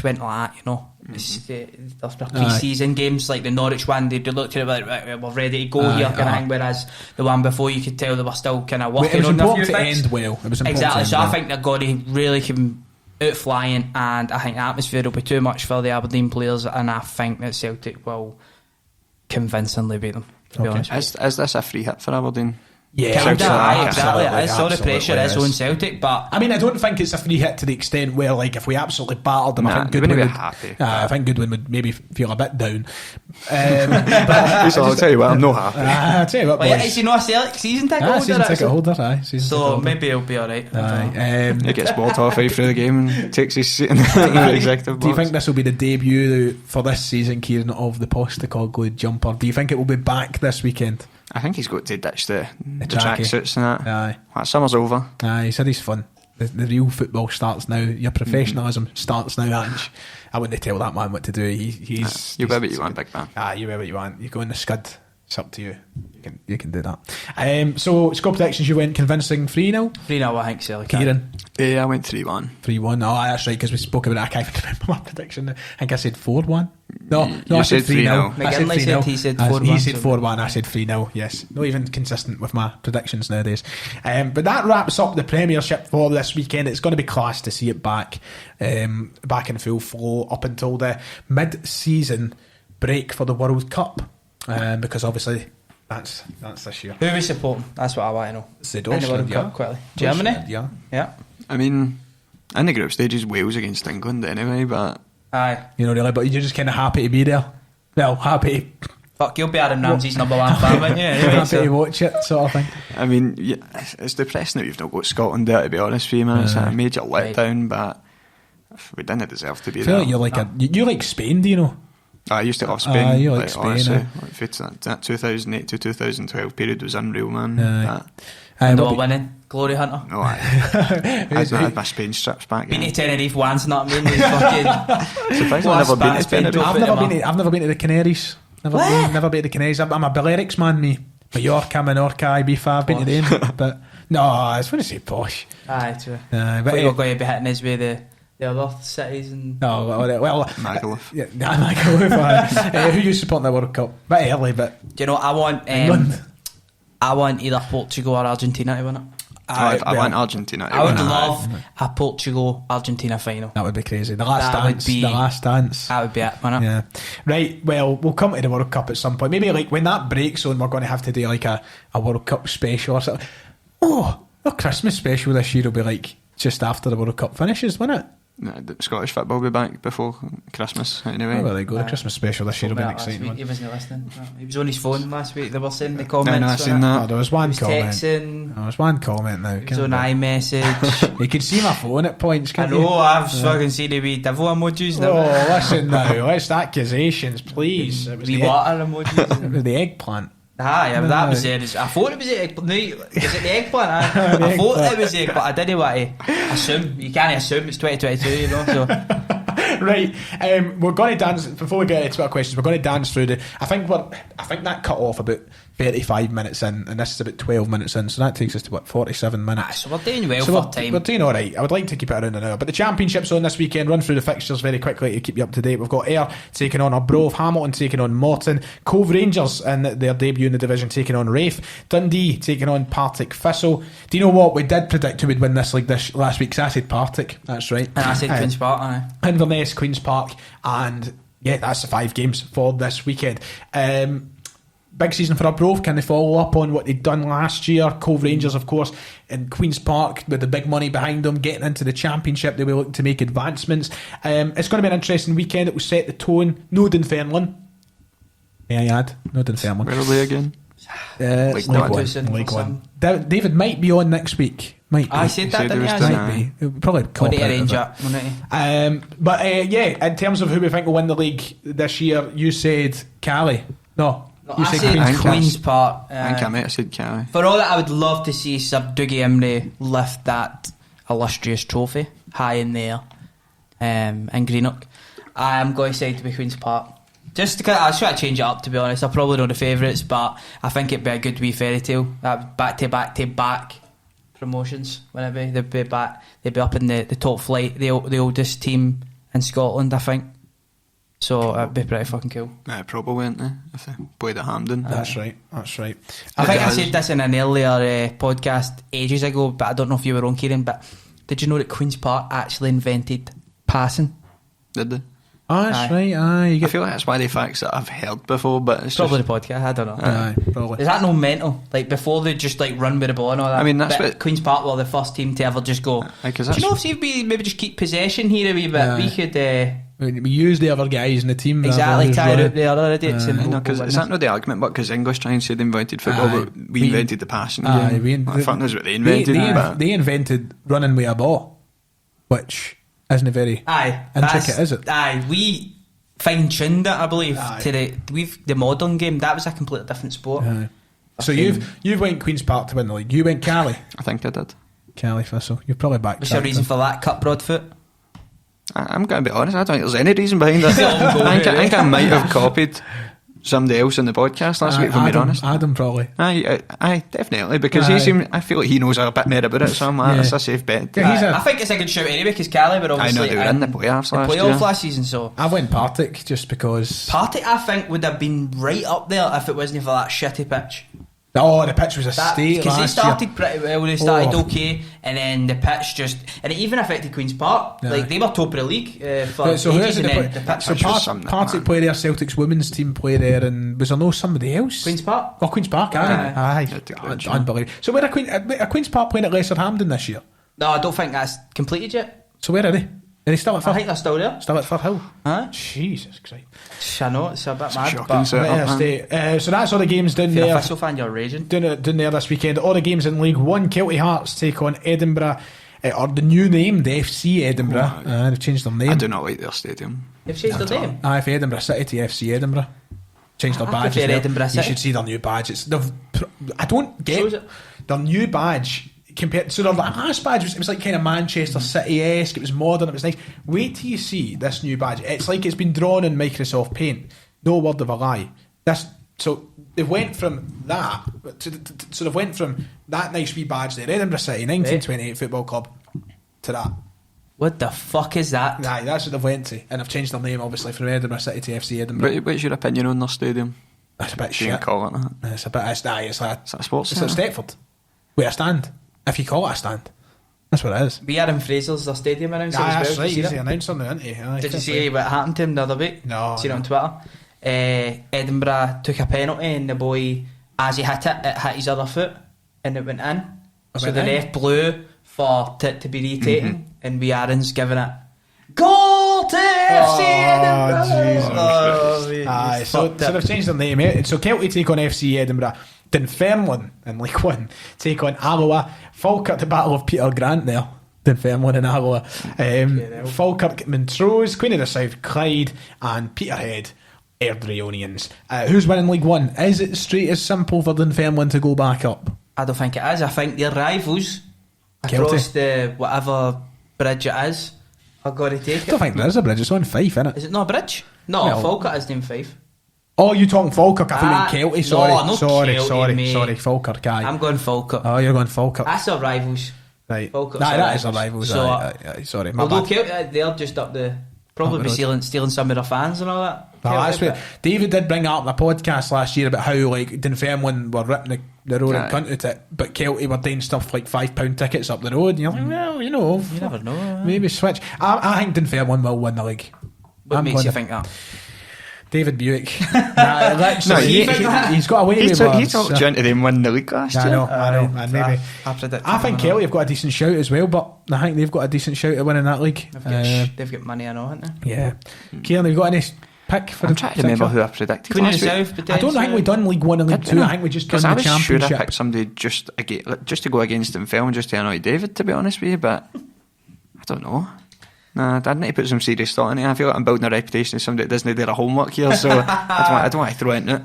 went like that, It's the pre-season games, like the Norwich one, they looked at it like, right, we're ready to go here, kind of thing. Whereas the one before, you could tell they were still kind of working on a few things. It was important to end well. It was important Exactly. to So end I well. think they're going to really come out flying, and I think the atmosphere will be too much for the Aberdeen players, and I think that Celtic will convincingly beat them. To be honest. Is this a free hit for Aberdeen? Yeah, Kinda, aye, exactly. absolutely, It is. All the absolutely pressure is is. on Celtic, but I mean, I don't think it's a free hit to the extent where, like, if we absolutely battled them, I think they Goodwin wouldn't would. be happy. I think Goodwin would maybe feel a bit down. So I'll tell you what, I'm not happy. I'll tell you what, well, yeah, boys. is he not a Celtic season ticket holder? Season ticket actually? holder, aye. Season ticket So holder. maybe he'll be alright. Aye. He gets bought off right through the game and takes his seat in the executive box. Do you think this will be the debut for this season, Kieran, of the Postecoglou jumper? Do you think it will be back this weekend? I think he's got to ditch the trackie. tracksuits and that. Aye. That summer's over. Aye, he said he's fun. The real football starts now. Your professionalism starts now, Ange. I wouldn't tell that man what to do. He's You bet what you want, big man. You wear what you want. You go in the scud. It's up to you. You can do that. So score predictions, you went convincing 3-0. 3-0, I think Celtic. Kieran, Yeah, I went 3-1. 3-1. Oh, that's right, because we spoke about it. I can't even remember my prediction. I think I said 4-1. No, I said 3-0. McGinley said he said 4-1. He said 4-1, I said 3-0, yes. Not even consistent with my predictions nowadays. But that wraps up the Premiership for this weekend. It's going to be class to see it back in full flow up until the mid-season break for the World Cup. Because obviously that's this year. Who are we supporting? That's what I want to know. It's the In the World Deutschland, Cup, quickly. Germany? Yeah. I mean, in the group stages, Wales against England anyway, but... Aye. You know, really, but you're just kind of happy to be there. Well, happy. Fuck, you'll be Adam Ramsey's number one fan, won't you? Anyway, Happy to watch it, sort of thing. I mean, yeah, it's depressing that we've not got Scotland there, to be honest with you, man. It's a major letdown, but we didn't deserve to be I feel there. like you're like you like Spain, do you know? I used to love Spain. You like Spain, honestly, eh? that 2008 to 2012 period was unreal, man. And they were winning. Glory Hunter. No, I had my Spain strips back. Been to Tenerife once, not me. I've never been to Tenerife. I've never been to the Canaries. Never been to the Canaries. I'm a Balearics man, me. Mallorca, Menorca, Ibiza. I've been to them, but no, I was going to say posh. Aye, true. But you're going to be hitting us with the other cities and. No, well, Magaluf. Yeah, Magaluf. Who you support in the World Cup? Bit early, but do you know? I want either Portugal or Argentina to win it. I want Argentina to I would win it. love a Portugal-Argentina final. That would be crazy. The last dance. That would be it, wouldn't it? Yeah. Right, well, we'll come to the World Cup at some point. Maybe like when that breaks on, we're going to have to do like a World Cup special or something. Oh, a Christmas special this year will be like just after the World Cup finishes, won't it? The Scottish football will be back before Christmas anyway. Oh, well, there you go. The Christmas special this year will be an exciting one. He wasn't listening. He was on his phone last week. They were sending the comments. No, I seen that. Oh, there was one comment. Texting. There was one comment now. He was on iMessage. You can see my phone at points, I can't know, you? I've fucking seen the wee devil emojis now. Oh, listen now. Let's accusations, please. It was Wee the water emojis. It was the eggplant. Aye, that was it. I thought it was the eggplant. No, is it the eggplant? I thought it was the eggplant. I didn't want to assume. You can't assume it's 2022, you know. So. Right, we're going to dance before we get into Twitter questions. We're going to dance through I think that cut off about 35 minutes in, and this is about 12 minutes in, so that takes us to 47 minutes. So we're doing well for time. We're doing all right. I would like to keep it around an hour, but the Championship's on this weekend. Run through the fixtures very quickly to keep you up to date. We've got Ayr taking on Arbroath, Hamilton taking on Morton, Cove Rangers in their debut in the division taking on Raith, Dundee taking on Partick Thistle. Do you know what? We did predict who would win this league this last week, because I said Partick. That's right. And I said Queen's Park, aye. Inverness, Queen's Park, and yeah, that's the 5 games for this weekend. Big season for Arbroath. Can they follow up on what they'd done last year? Cove Rangers, of course, in Queen's Park with the big money behind them, getting into the Championship. They will look to make advancements. It's going to be an interesting weekend. It will set the tone. No Dunfermline. Yeah, you had no Dunfermline. Where are they again? League One. David might be on next week. I said that, didn't I? Might be. Probably When he arrange it, but yeah, in terms of who we think will win the league this year, you said Cali. No, you I said said Queen's Park. I think I might have said Cali. For all that, I would love to see Sir Dougie Imrie lift that illustrious trophy high in there in Greenock. I am going to say to be Queen's Park. Just because I was trying to change it up, to be honest. I probably know the favourites, but I think it'd be a good wee fairy tale. Back to back promotions. Whenever they'd be back, they'd be up in the top flight, the oldest team in Scotland, I think. So it'd be pretty fucking cool. Probably, wouldn't they? If they played at Hampden. That's right. I think I said this in an earlier podcast ages ago, but I don't know if you were on, Kieran. But did you know that Queen's Park actually invented passing? Did they? Oh, that's right. Aye, I feel like that's one of the facts that I've heard before, but it's probably just, the podcast. I don't know. Aye, probably. Is that no mental? Like before they just like run with the ball and all that. I mean, that's but what Queen's Park were the first team to ever just go. Do you know if we maybe just keep possession here a wee bit? We could. We use the other guys in the team. Exactly, tire out the other idiots. Because is that not the argument? But because English try and say they invented football, but we invented the passing game. I thought that's what they invented. They invented running with a ball, which isn't very intricate, is it? Aye, we fine-tuned it, I believe, to the modern game. That was a completely different sport. So you've went Queen's Park to win the league. You went Cali. I think I did. Cali Thistle. You're probably back. What's your reason for that? Cut Broadfoot? I'm going to be honest, I don't think there's any reason behind that. I think I might have copied somebody else on the podcast last week, if I'm being honest. Adam probably. Aye, definitely, because I feel like he knows a bit more about it, so I'm like, that's a safe bet. I think it's a good shout anyway, because Cali were obviously they were in the playoffs last season, so... I went Partick just because... Partick, I think, would have been right up there if it wasn't for that shitty pitch. Oh, the pitch was a state because they last started year. pretty well. They started okay, and then the pitch just, and it even affected Queen's Park. Yeah. Like they were top of the league for But so who ages, is it? and then the pitch So was Partick play there, Celtic's women's team play there, and was there no somebody else? Queen's Park. Oh, Queen's Park, aye. Yeah. Unbelievable. So where are Queen's Park playing at Lesser Hampden this year? No, I don't think that's completed yet. So where are they? Are they still at I think they're still there. Still at Fir Hill? Huh? Jesus Christ. I know, it's a bit mad. Shocking But setup, So that's all the games down if you're there. a Thistle fan, you're raging. Down there this weekend. All the games in League 1. Kelty Hearts take on Edinburgh, or the new name, the FC Edinburgh. They've changed their name. I do not like their stadium. They've changed their name. Aye, for Edinburgh City to FC Edinburgh. Changed their I badge. prefer as well. Edinburgh You City. should see their new badge. I don't So is get it? their new badge compared. So their last badge was like kind of Manchester City-esque. It was modern. It was nice. Wait till you see this new badge. It's like it's been drawn in Microsoft Paint. No word of a lie. So they went from that. So they went from that nice wee badge there, Edinburgh City 1928 Football Club, to that. What the fuck is that? Aye, that's what they've went to, and they've changed their name obviously from Edinburgh City to FC Edinburgh. What's your opinion on their stadium? That's a bit You can shit. call it that. It's a bit. It's like Is that a sports it's like centre? Stepford, with a stand. If you call it a stand, that's what it is. We are in Fraser's, their stadium announcer Aye, as well. that's Did right. you He's see the that? announcer now, isn't he? Aye, Did you fair see play. what happened to him the other week? No, Seen it no. on Twitter. Edinburgh took a penalty and the boy, as he hit it hit his other foot and it went in. So went the in? ref blew for it to be retaken and we Aaron's giving it goal to FC Edinburgh. Jesus. Oh, Aye, so they've changed their name. Eh? So Kelty take on FC Edinburgh. Dunfermline in League 1 take on Alloa. Falkirk, the Battle of Peter Grant there. Dunfermline and Alloa. Falkirk, Montrose, Queen of the South, Clyde, and Peterhead, Airdrieonians. Who's winning League 1? Is it straight as simple for Dunfermline to go back up? I don't think it is. I think their rivals Kelty. across the whatever bridge it is are going to take I don't it. think there is a bridge. It's on Fife, isn't it? Is it not a bridge? No, Well- Falkirk is named Fife. Oh, you talking Falkirk? I think you meant Kelty. no, Sorry, not Kelty, mate. sorry. Falkirk, aye. I'm going Falkirk. Oh, you're going Falkirk. That's our rivals. Right. Falkirk's That our is a rivals. rivals. So, Aye, sorry, my although bad. Kelty, they're just up the... Probably Up be the road. stealing some of their fans and all that. No, Kelty, that's what but- David did bring up in the podcast last year about how like Dunfermline were ripping the road in Aye. cunt at it, but Kelty were doing stuff like £5 tickets up the road. And you're like, well, you know, You never know. maybe switch. I think Dunfermline will win the league. What I'm makes going you to- think that? David Buick. Nah, literally, No, he's got away with He words. talked you into them winning the league last I year. know, and maybe. I predict. I think Kelty have got a decent shout as well, but I think they've got a decent shout at winning that league. They've got money, I know, haven't they? Yeah. Kieran, have you got any pick for I'm the trying to remember who I predicted Queen of last the week. South, I don't potentially. think we've done League 1 and League 2. I think we just done Because the I was sure I Championship. picked somebody just to go against Dunfermline, just to annoy David, to be honest with you, but I don't know. Nah, I need to put some serious thought in it. I feel like I'm building a reputation as somebody that doesn't do their homework here, so I don't want to throw it into it.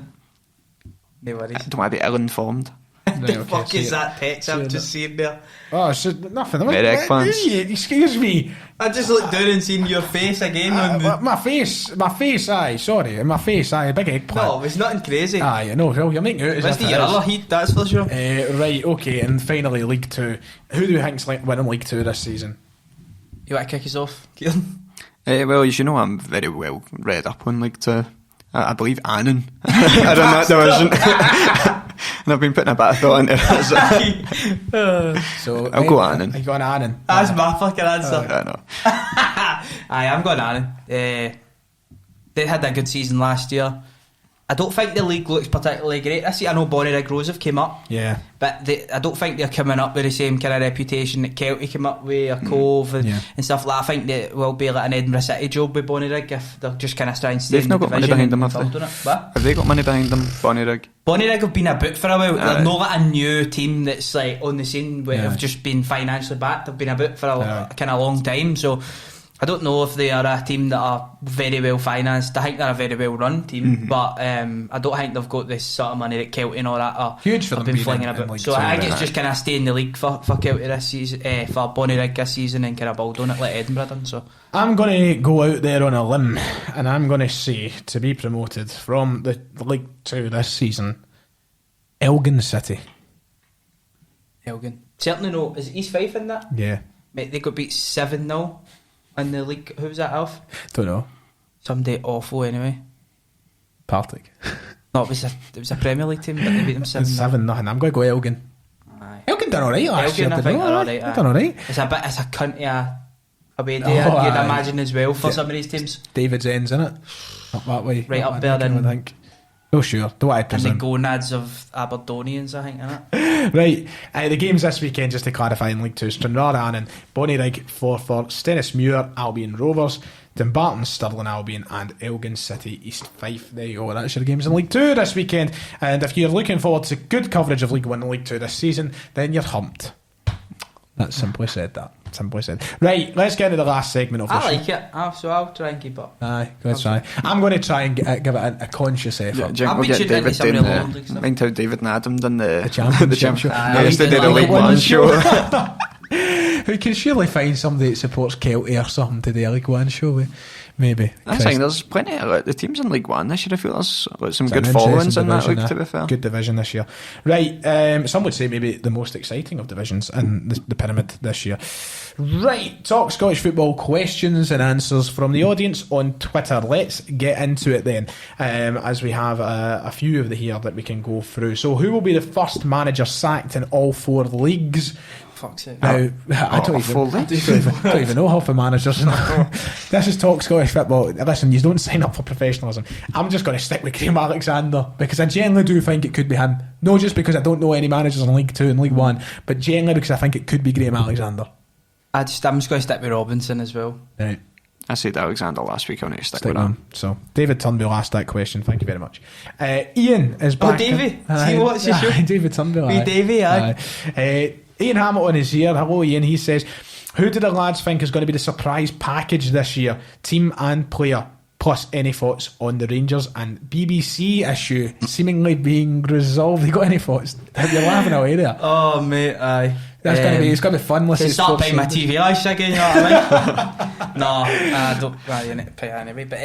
No worries. I don't want to be ill-informed. The fuck is that text I've just seen there? Oh, it's just nothing. Very eggplants. Excuse me. I just looked down and seen your face again on the... My face, aye, sorry. My face, aye, big eggplant. No, it's nothing crazy. Aye, I know, well, you're making it out as Where's if the it your is. other heat, that's for sure. Right, okay, and finally League 2. Who do you think's winning League 2 this season? You want to kick us off, Kieran? Well, you know I'm very well read up on League 2. I believe Annan are in that division. And I've been putting a bit of thought into it. So I'll go Annan. Are you going Annan? That's my fucking answer. I know. Aye, I'm going Annan. They had a good season last year. I don't think the league looks particularly great this year. I know Bonnyrigg Rose have came up, Yeah. but I don't think they're coming up with the same kind of reputation that Kelty came up with, or Cove and stuff like that. I think they will be like an Edinburgh City job with Bonnyrigg if they're just kind of trying to stay They've in not the got money division behind them, and have they? build on it. What? Have they got money behind them, Bonnyrigg? Bonnyrigg have been about for a while. Aye. They're not like a new team that's like on the scene where have just been financially backed. They've been about for a kind of long time. So I don't know if they are a team that are very well financed. I think they're a very well run team, but I don't think they've got this sort of money that Celtic and all that are Huge for have them been being flinging in about. League So Two, I think right? it's just kind of stay in the league for Celtic this season, for Bonnyrigg this season, and kind of build on it like Edinburgh done. So I'm going to go out there on a limb, and I'm going to say, to be promoted from the League 2 this season, Elgin City. Elgin. Certainly no. Is East Fife in that? Yeah. Mate, they got beat 7-0 in the league. Who was that, Alf? Don't know. Somebody awful anyway. Partick. No, it was a Premier League team, but they beat them 7-0. 7-0. I'm going to go Elgin. Aye. Elgin done alright last year. Elgin, I think they're alright. Done alright. It's a cunt away day, Oh, you'd aye. imagine as well for some of these teams. David's ends in it. Up that way. Right up that there way, then. I think. Oh sure. Don't want to And the presume. gonads of Aberdonians, I think, innit? Right, the games this weekend, just to clarify, in League 2, Stranraer and Bonnyrigg, Forfar, Stennismuir, Albion Rovers, Dumbarton, Stirling Albion, and Elgin City, East Fife. There you go, that's your games in League 2 this weekend. And if you're looking forward to good coverage of League 1 and League 2 this season, then you're humped. That's simply said, that. Simply said. Right, let's get into the last segment of the show. I like it, so I'll try and keep up. Aye, good try. I'm going to try and give it a conscious effort. Yeah, do you I've think been we'll get tuning into David some doing real old league the... stuff. Mind how David and Adam done the championship. Aye, yesterday, the we League did One League show. We can surely find somebody that supports Kelty or something to the League One, shall we? Maybe. That's saying there's plenty of the teams in League One this year. I feel there's some It's good an followings interesting in that division, league, to be fair. Good division this year. Right, some would say maybe the most exciting of divisions in the pyramid this year. Right, talk Scottish football questions and answers from the audience on Twitter. Let's get into it then, as we have a few of the here that we can go through. So who will be the first manager sacked in all 4 leagues? Fuck's sake. Now, I don't even know half the managers. This is Talk Scottish Football. Listen, you don't sign up for professionalism. I'm just going to stick with Graham Alexander because I genuinely do think it could be him. Not just because I don't know any managers in League 2 and League 1, but genuinely because I think it could be Graham Alexander. I'm just going to stick with Robinson as well. Right. I said Alexander last week. I need to stick Stick with him. on. So David Turnbull asked that question. Thank you very much. Ian is back. Davey. See what's your show? David Turnbull. Wee Davey, aye. Ian Hamilton is here. Hello, Ian. He says, who do the lads think is going to be the surprise package this year? Team and player. Plus, any thoughts on the Rangers and BBC issue seemingly being resolved? You got any thoughts? You're laughing away there. Oh, mate, aye. That's going to be. It's going to be fun. Can start paying my TV lights again, you know what I mean? No, I don't. Well, you need to pay it anyway. But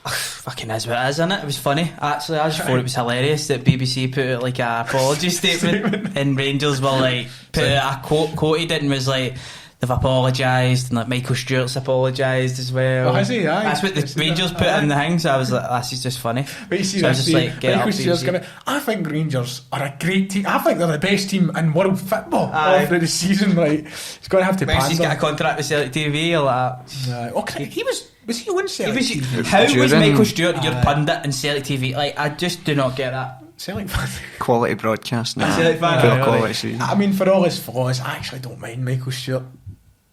fucking is what it is, isn't it? It was funny. Actually, I just thought it was hilarious that BBC put out like an apology statement, and Rangers were like put out quoted it and was like, they've apologised, and like Michael Stewart's apologised as well. Oh, has he? Aye. That's what the Rangers put in the thing. So I was like, this is just funny. But you see, So I that's was just like, get Michael up, Stewart's BBC. gonna. I think Rangers are a great team. I think they're the best team in world football all Aye. through the season. Right, he's going to have to Messi's got a pander. contract with Celtic TV or like. Okay, he was he on Celtic? How was During- Michael Stewart your pundit in Celtic TV? Like, I just do not get that. Celtic fan. Quality broadcast now. Celtic fan, Poor aye, quality aye. season. I mean, for all his flaws, I actually don't mind Michael Stewart.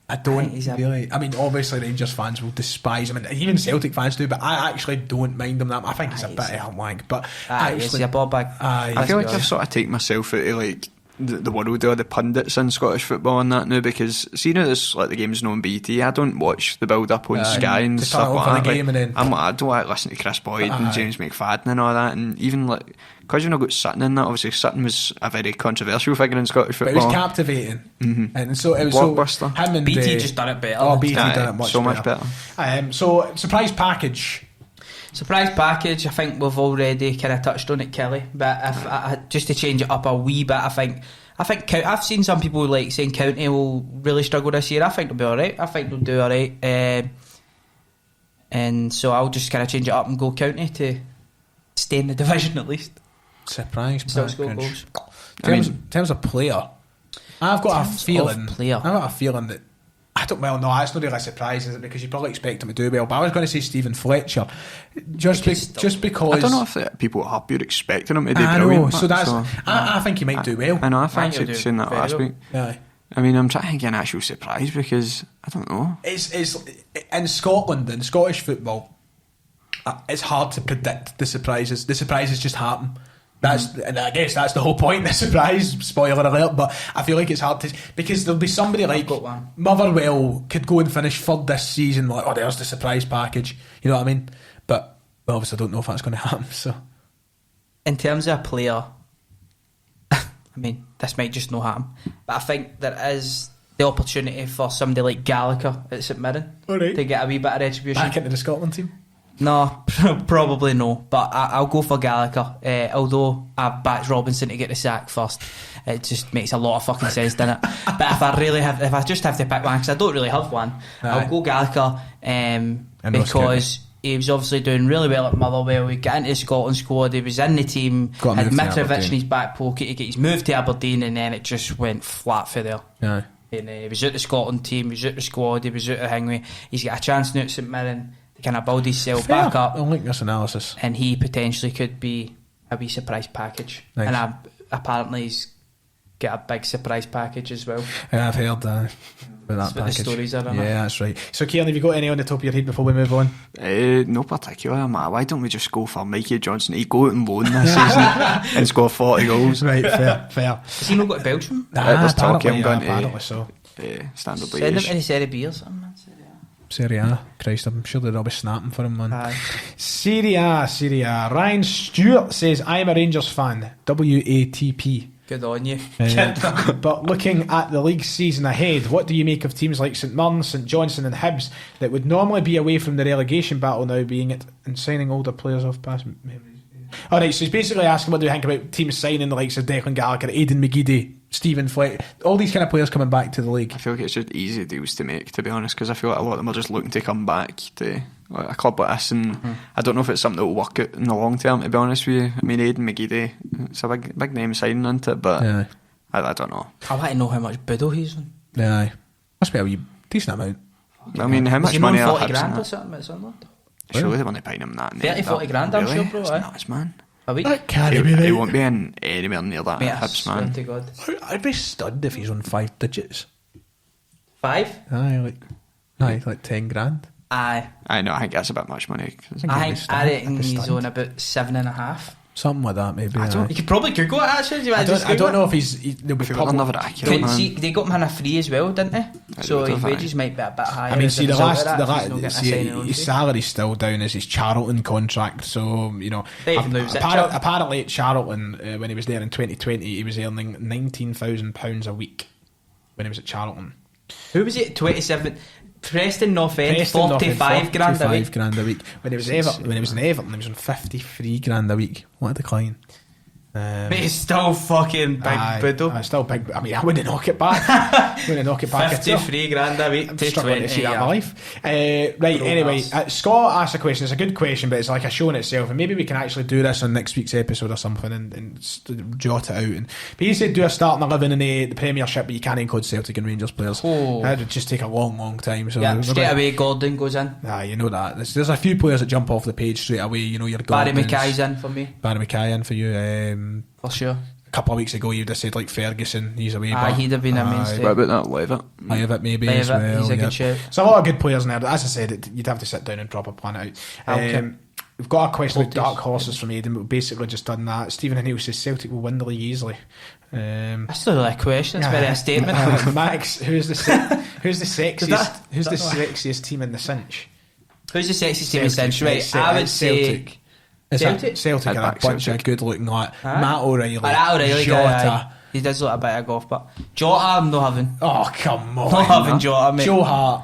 I don't He's a- really. I mean, obviously Rangers fans will despise him, and even Celtic fans do. But I actually don't mind him that. I think he's a bit of a wank, but He's actually, a ball bag. I feel like I've sort of taken myself out of like the world of the pundits in Scottish football and that now, because see now there's like the games now on BT, I don't watch the build up on Sky and Just turn it stuff on for like the that. game Like, and then- I don't like listen to Chris Boyd Aye. and James McFadden and all that, and even like because you've not got Sutton in that. Obviously Sutton was a very controversial figure in Scottish but it football. was captivating, Mhm. and so it was Blockbuster. So him and BT just done it better. Oh, BT Aye, done it much so better. much better. So surprise package. Surprise package, I think we've already kind of touched on it, Kelly. But if just to change it up a wee bit, I think I've seen some people like saying County will really struggle this year. I think they'll be alright. I think they'll do alright. And so I'll just kind of change it up and go County to stay in the division at least. Surprise So it's got package. goals. In terms of player, I've got a Terms of feeling. player. I've got a feeling that I don't. Well, no, that's not really a surprise, is it? Because you probably expect him to do well. But I was going to say Stephen Fletcher, just because. I don't know if the people at Harp are expecting him to do I brilliant. know. So that's. so- I think he might do well. I know. I think he'll fancied do saying that very last well. week. Aye. I mean, I'm trying to get an actual surprise because I don't know. It's in Scotland, in Scottish football, it's hard to predict the surprises. The surprises just happen. And I guess that's the whole point. The surprise, spoiler alert. But I feel like it's hard to, because there'll be somebody like got one. Motherwell could go and finish third this season. Like, oh, there's the surprise package. You know what I mean? But obviously, I don't know if that's going to happen. So, in terms of a player, I mean, this might just not happen, but I think there is the opportunity for somebody like Gallagher at St Mirren to get a wee bit of retribution. Back into the Scotland team? No, probably no. But I'll go for Gallagher. Although I've backed Robinson to get the sack first, it just makes a lot of fucking sense, doesn't it? But if I just have to pick one, because I don't really have one, I'll go Gallagher because he was obviously doing really well at Motherwell. He got into the Scotland squad, he was in the team, had Mitrovic in his back pocket to get his move to Aberdeen, and then it just went flat for there. Yeah. And he was out the Scotland team, he was out the squad, he was out of Hingway. He's got a chance now at St Mirren to kind of build himself back up. I like this analysis. And he potentially could be a wee surprise package. Nice. And apparently he's got a big surprise package as well. Yeah, I've heard about that That's what package. the stories are, Yeah, that's right. So, Kieran, have you got any on the top of your head before we move on? No particular. Why don't we just go for Mikey Johnson? He'd go out and loan this season and score 40 goals. Right, fair. Has he not got to Belgium? There's talk of him going apparently so. Standard Send him Liège. to the Serie B or something. Serie A. Christ, I'm sure they'll be snapping for him, man. Aye. Serie A. Ryan Stewart says, I'm a Rangers fan. WATP. Good on you. But looking at the league season ahead, what do you make of teams like St Mirren, St Johnstone and Hibs that would normally be away from the relegation battle now being it and signing older players off past memories? Alright, so he's basically asking what do you think about teams signing the likes of Declan Gallagher, Aidan McGeady, Stephen Fleck, all these kind of players coming back to the league. I feel like it's just easy deals to make, to be honest, because I feel like a lot of them are just looking to come back to like a club like this, and I don't know if it's something that will work out in the long term, to be honest with you. I mean, Aidan McGeady, it's a big name signing into it, but Yeah. I don't know. I want to know how much Budo he's on. Yeah, must be a wee decent amount. I mean, how Is much he money on are 40 Hibs grand in or it? something at Sunderland? Surely they want to pay him that. 30, 40 grand, I'm sure, bro, It's aye. nuts, man. A week? That can't be He right. won't be in anywhere near that Mate, at I Hibs, swear man. to God. I'd be stunned if he's on 5 digits. 5? Aye, like 10 grand. Aye. I know, I think that's a bit much money. I reckon he's on about 7.5. Something like that, maybe. You could probably Google it actually. Do you want to just I don't Google know if they'll be I feel like they're never accurate, it? man. See, they got him in a free as well, didn't they? So they his would have, wages might be a bit higher. I mean, as see, a the result last, of that, if he's not getting a signing on his fee. salary's still down as his Charlton contract. So, you know, They even lose it, Charlton. apparently at Charlton, when he was there in 2020, he was earning £19,000 a week when he was at Charlton. Who was it? 27. Preston North End, Preston North End, 45 grand a 45 week. grand a week. When he was in Everton, he was on 53 grand a week. What a decline. Mate, it's still fucking big Budo. Still big. I mean, I wouldn't knock it back. 53 grand a week I'm to struggling 20. to see that in yeah. my life. Right, anyway, Scott asked a question. It's a good question, but it's like a show in itself. And maybe we can actually do this on next week's episode or something and jot it out. But he said do a starting 11 in the Premiership, but you can't include Celtic and Rangers players. Oh. That would just take a long time. So Yeah, we're straight gonna- away Gordon goes in. you know that. There's a few players that jump off the page straight away. You know, your Barry Gordons. Mackay's in for me, Barry Mackay in for you. for sure. A couple of weeks ago, you'd have said like Ferguson, he's away. Aye, but- he'd have been a mainstay. What about that Levitt? Levitt maybe Levitt, as well. he's a yeah. good shout. There's a lot of good players in there. As I said, you'd have to sit down and drop a plan out. Okay. We've got a question about dark horses from Aidan, but we've basically just done that. Stephen O'Neill says Celtic will win the league easily. That's not really a question, it's very a statement. Max, who's the sexiest? that- Who's the that- sexiest team in the cinch? Who's the sexiest team in Central? Right, I would Celtic. say It's Celtic? Celtic I'd are a back bunch Celtic. of good looking like Aye. Matt O'Reilly, O'Reilly, Jota. he does look a bit of golf, but Jota I'm not having. Oh come on, Not having Jota, mate. Joe Hart.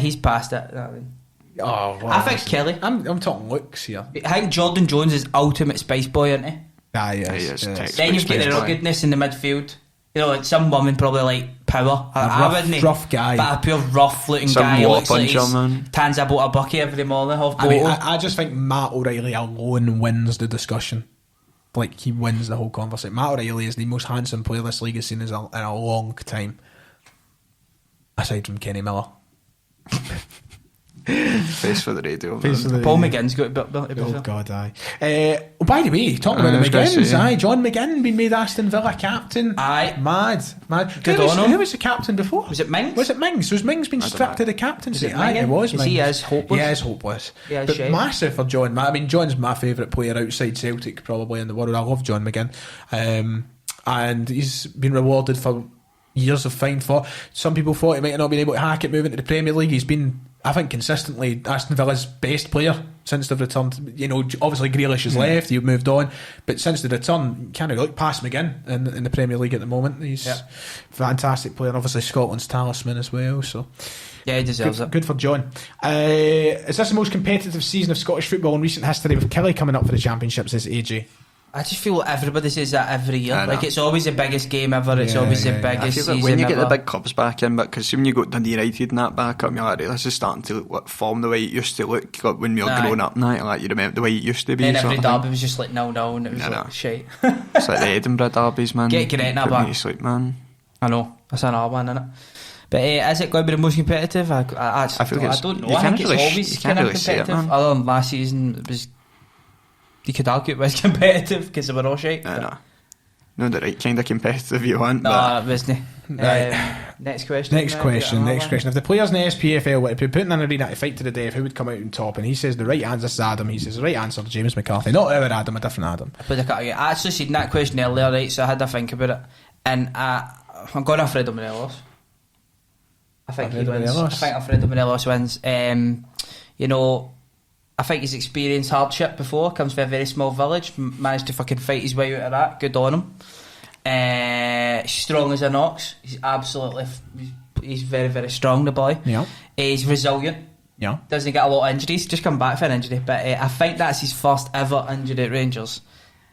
He's past it. I mean. Oh, I think Kelly. I'm talking looks here. I think Jordan Jones is ultimate spice boy, isn't he? Ah, yes. He is yes. textbook Then you've got the spice boy. ruggedness in the midfield. You know, like some women probably like power. I wouldn't. rough guy. But a pure rough looking Some guy. water Looks like puncher, he's man. tans about a bucket every morning off I mean, Boto. I just think Matt O'Reilly alone wins the discussion. Like, he wins the whole conversation. Matt O'Reilly is the most handsome player this league has seen in a long time. Aside from Kenny Miller. Face for the radio. Face for the Paul radio. McGinn's got a bit. Oh God, aye. By the way, talking about the McGinns, aye, John McGinn been made Aston Villa captain. Aye. Mad. Good on him. Who was the captain before? Was it Mings? Was it Mings? Was Mings been stripped know. of the captaincy? Is it Aye, it Mingen? was 'Cause Mings. he is hopeless. He is hopeless. Yeah, but shite. massive for John. I mean, John's my favourite player outside Celtic probably in the world. I love John McGinn. And he's been rewarded for years of fine for. Some people thought he might have not been able to hack it moving to the Premier League. He's been, I think, consistently Aston Villa's best player since they've returned. You know, obviously Grealish has left, you've moved on, but since the return, you can't look past McGinn in the Premier League at the moment. He's a fantastic player, and obviously Scotland's talisman as well. So Yeah, he deserves it. good for John. Is this the most competitive season of Scottish football in recent history, with Kelly coming up for the Championship, says AJ? I just feel everybody says that every year. I know. Like, it's always the biggest game ever. It's always the I biggest feel season like when you get ever. the big clubs back in, but because when you got Dundee United and that back up, you're like, this is starting to look, form the way it used to look like when we were Aye. growing up now. Like, you remember the way it used to be. Then sort every of thing. derby was just like 0-0 and it was I know. like shite. It's like the Edinburgh derbies, man. Get Gretna Put me back. to sleep, man. I know, that's another one, isn't it? But is it going to be the most competitive? I actually feel don't, it's- I don't know. you I can't think really it's you always can't kind of really see it, competitive. man. Other than last season, it was. You could argue it was competitive because they were all shite. I know. No, the right kind of competitive you want, No, but it wasn't. Right. Next question. Next question. If the players in the SPFL were to be put in an arena to fight to the death, who would come out on top? And he says the right answer is Adam. He says the right answer, James McCarthy. Not our Adam, a different Adam. I actually seen that question earlier, right? So I had to think about it, and I'm going Alfredo Morelos. I think he Alfredo wins. Morelos. I think Alfredo Morelos wins. You know, I think he's experienced hardship before. Comes from a very small village, managed to fucking fight his way out of that. Good on him. Strong as an ox. He's absolutely. He's very, very strong. The boy. Yeah. He's resilient. Yeah. Doesn't get a lot of injuries. Just come back for an injury, but I think that's his first ever injury at Rangers.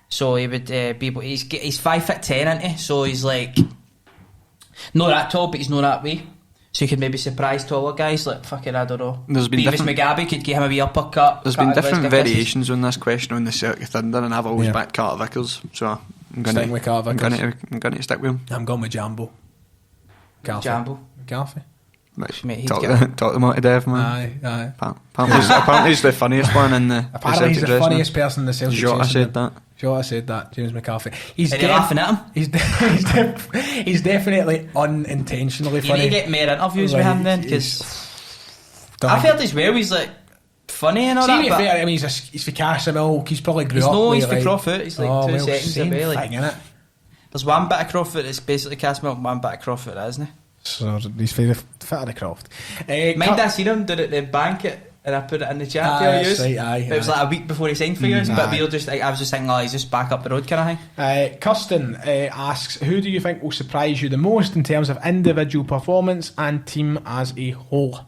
So he would be able. He's 5'10", isn't he? So he's like not that tall, but he's not that way. So you could maybe surprise taller guys like fucking, I don't know. There's been Beavis different- McGabby could give him a wee uppercut. there's been cut different his kisses. variations on this question on the Celtic Thunder, and I've always Yeah. backed Carter Vickers, so I'm going Sticking with Carter Vickers. I'm going to stick with him. I'm going with Jambo. McCarthy. Jambo. McCarthy. Right, Mate, he'd talk, get- talk them out to death, man. Aye. Apparently he's the funniest one in the Apparently he's Celtic the dressing room. funniest person in the Celtic Jota dressing said room. that. Jota said that, James McCarthy. He's Are they laughing at him? He's definitely unintentionally You need funny. to get more interviews with Like, him then, because I've heard as well he's like funny and all See, that, to be but fair, I mean, he's for Castamilk. He's probably grew he's up no, with, he's for like, Crawford. He's like 2 seconds same away. Like, thing, innit? there's one bit of Crawford that's basically Castmilk, one bit of Crawford, isn't he? So he's for the fit of the craft. Mind I seen him did it the bank it and I put it in the chat Aye, to that's use. right, aye, But it was aye. like a week before he signed for you. It's a bit Aye. weird. Just like, I was just thinking, oh, he's just back up the road kind of thing. Kirsten asks, who do you think will surprise you the most in terms of individual performance and team as a whole?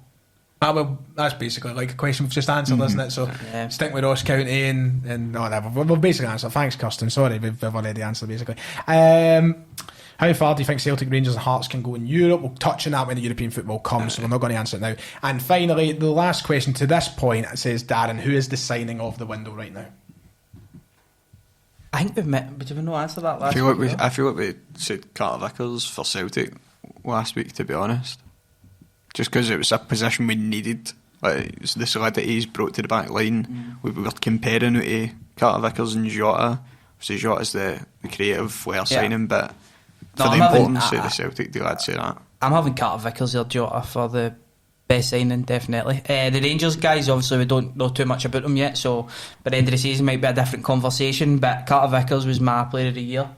Well, that's basically like a question we've just answered, isn't it? So Yeah. stick with Ross County and whatever. We've basically answered. Thanks, Kirsten. Sorry, we've already answered basically. How far do you think Celtic, Rangers and Hearts can go in Europe? We'll touch on that when the European football comes, so we're not going to answer it now. And finally, the last question to this point, it says, Darren, who is the signing of the window right now? I think we've met, but did we not answer that last I feel week? like we said Carter Vickers for Celtic last week, to be honest. Just because it was a position we needed. Like, it's the solidity he's brought to the back line. We were comparing it to Carter Vickers and Jota. So Jota's the creative flair signing, but No, for I'm the having- importance of the Celtic deal, I'd say that. I'm having Carter Vickers or Jota for the best signing, definitely. The Rangers guys, obviously, we don't know too much about them yet, so by the end of the season might be a different conversation, but Carter Vickers was my player of the year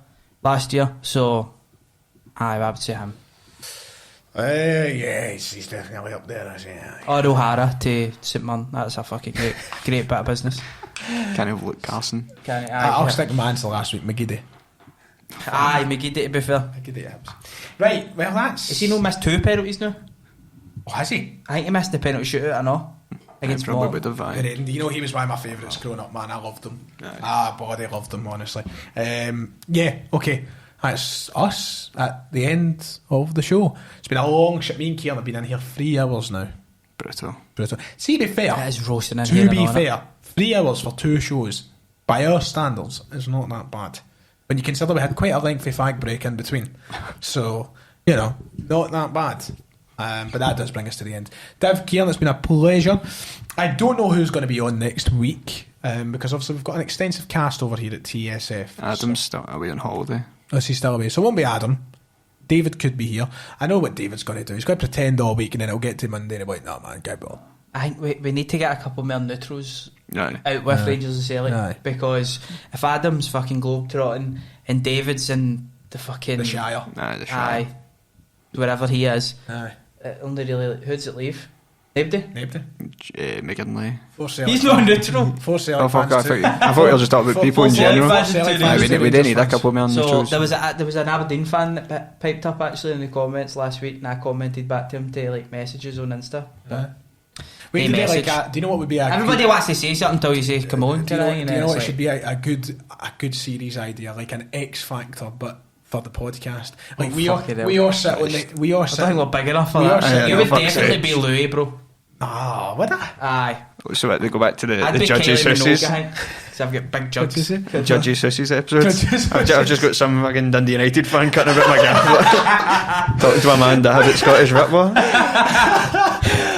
last year, so I would say him. Yeah, he's definitely up there, isn't he? Or O'Hara to St Mirren. That's a fucking great bit of business. Can't have Luke Carson. I'll stick with my answer last week, McGeady. Aye, McGee, to be fair. Right, well, that's... Has he not missed 2 penalties now? Oh, has he? I think he missed the penalty shootout, I know. Against Probably Moore. would have. aye. You know, he was one of my favourites growing up, man. I loved him. Bloody loved him, honestly. Yeah, okay. That's us at the end of the show. It's been a long shit. Me and Kieran have been in here 3 hours now. Brutal. See, to be fair, That is roasting in to here. be and all, innit? fair, 3 hours for 2 shows, by our standards, is not that bad. When you consider we had quite a lengthy fag break in between. So, you know, not that bad. But that does bring us to the end. Dev, Kieran, it's been a pleasure. I don't know who's going to be on next week, because obviously we've got an extensive cast over here at TSF. Adam's still away on holiday. Is he still away? So it won't be Adam. David could be here. I know what David's going to do. He's going to pretend all week, and then it'll get to Monday and he'll be like, "No, man, get ball." I think we need to get a couple more neutrals Aye. out with Rangers and Celtic, Aye. because if Adam's fucking globetrotting and David's in the fucking The Shire. Aye, the Shire. aye, wherever he is, Aye. it only really, who's it leave? Nobody. McGinley. He's not neutral. Four Celtic Oh fuck! fans I too. thought you were just talking about people in Celtic general. fans and Celtic two fans, We Rangers did need a fans. couple more So neutrals. there was an Aberdeen fan that piped up actually in the comments last week, and I commented back to him to like messages on Insta. Wait, Hey, do you message. do you know what would be a Everybody good, wants to say something until you say come on. do you know, kinda, do you know what it's should be a good series idea, like an X Factor, but for the podcast? Like we all fucking we hell. all sit on the we all I sit. don't think we're big enough for We are that. sitting- You Yeah, would fuck's definitely sakes. be Louis, bro. Ah, would I? Aye. So what, they go back to I'd the be Judges Kylie Minogue, Sissies. I think, 'cause I've got big What'd you jugs. say? Judges Sissies episode. Judges I've just got some fucking Dundee United fan cutting about my gaff. Talking to my man Dad at Scottish Ripper.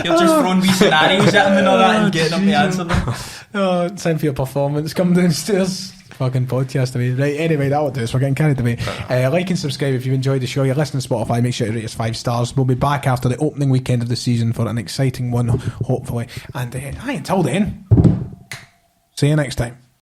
You're just throwing wee scenarios at him and all that and getting him to answer them. Oh, time for your performance. Come downstairs. Fucking podcast away. Right, anyway, that'll do us. We're getting carried away. Like and subscribe if you enjoyed the show. You're listening to Spotify. Make sure to rate us 5 stars. We'll be back after the opening weekend of the season for an exciting one, hopefully. And until then, see you next time.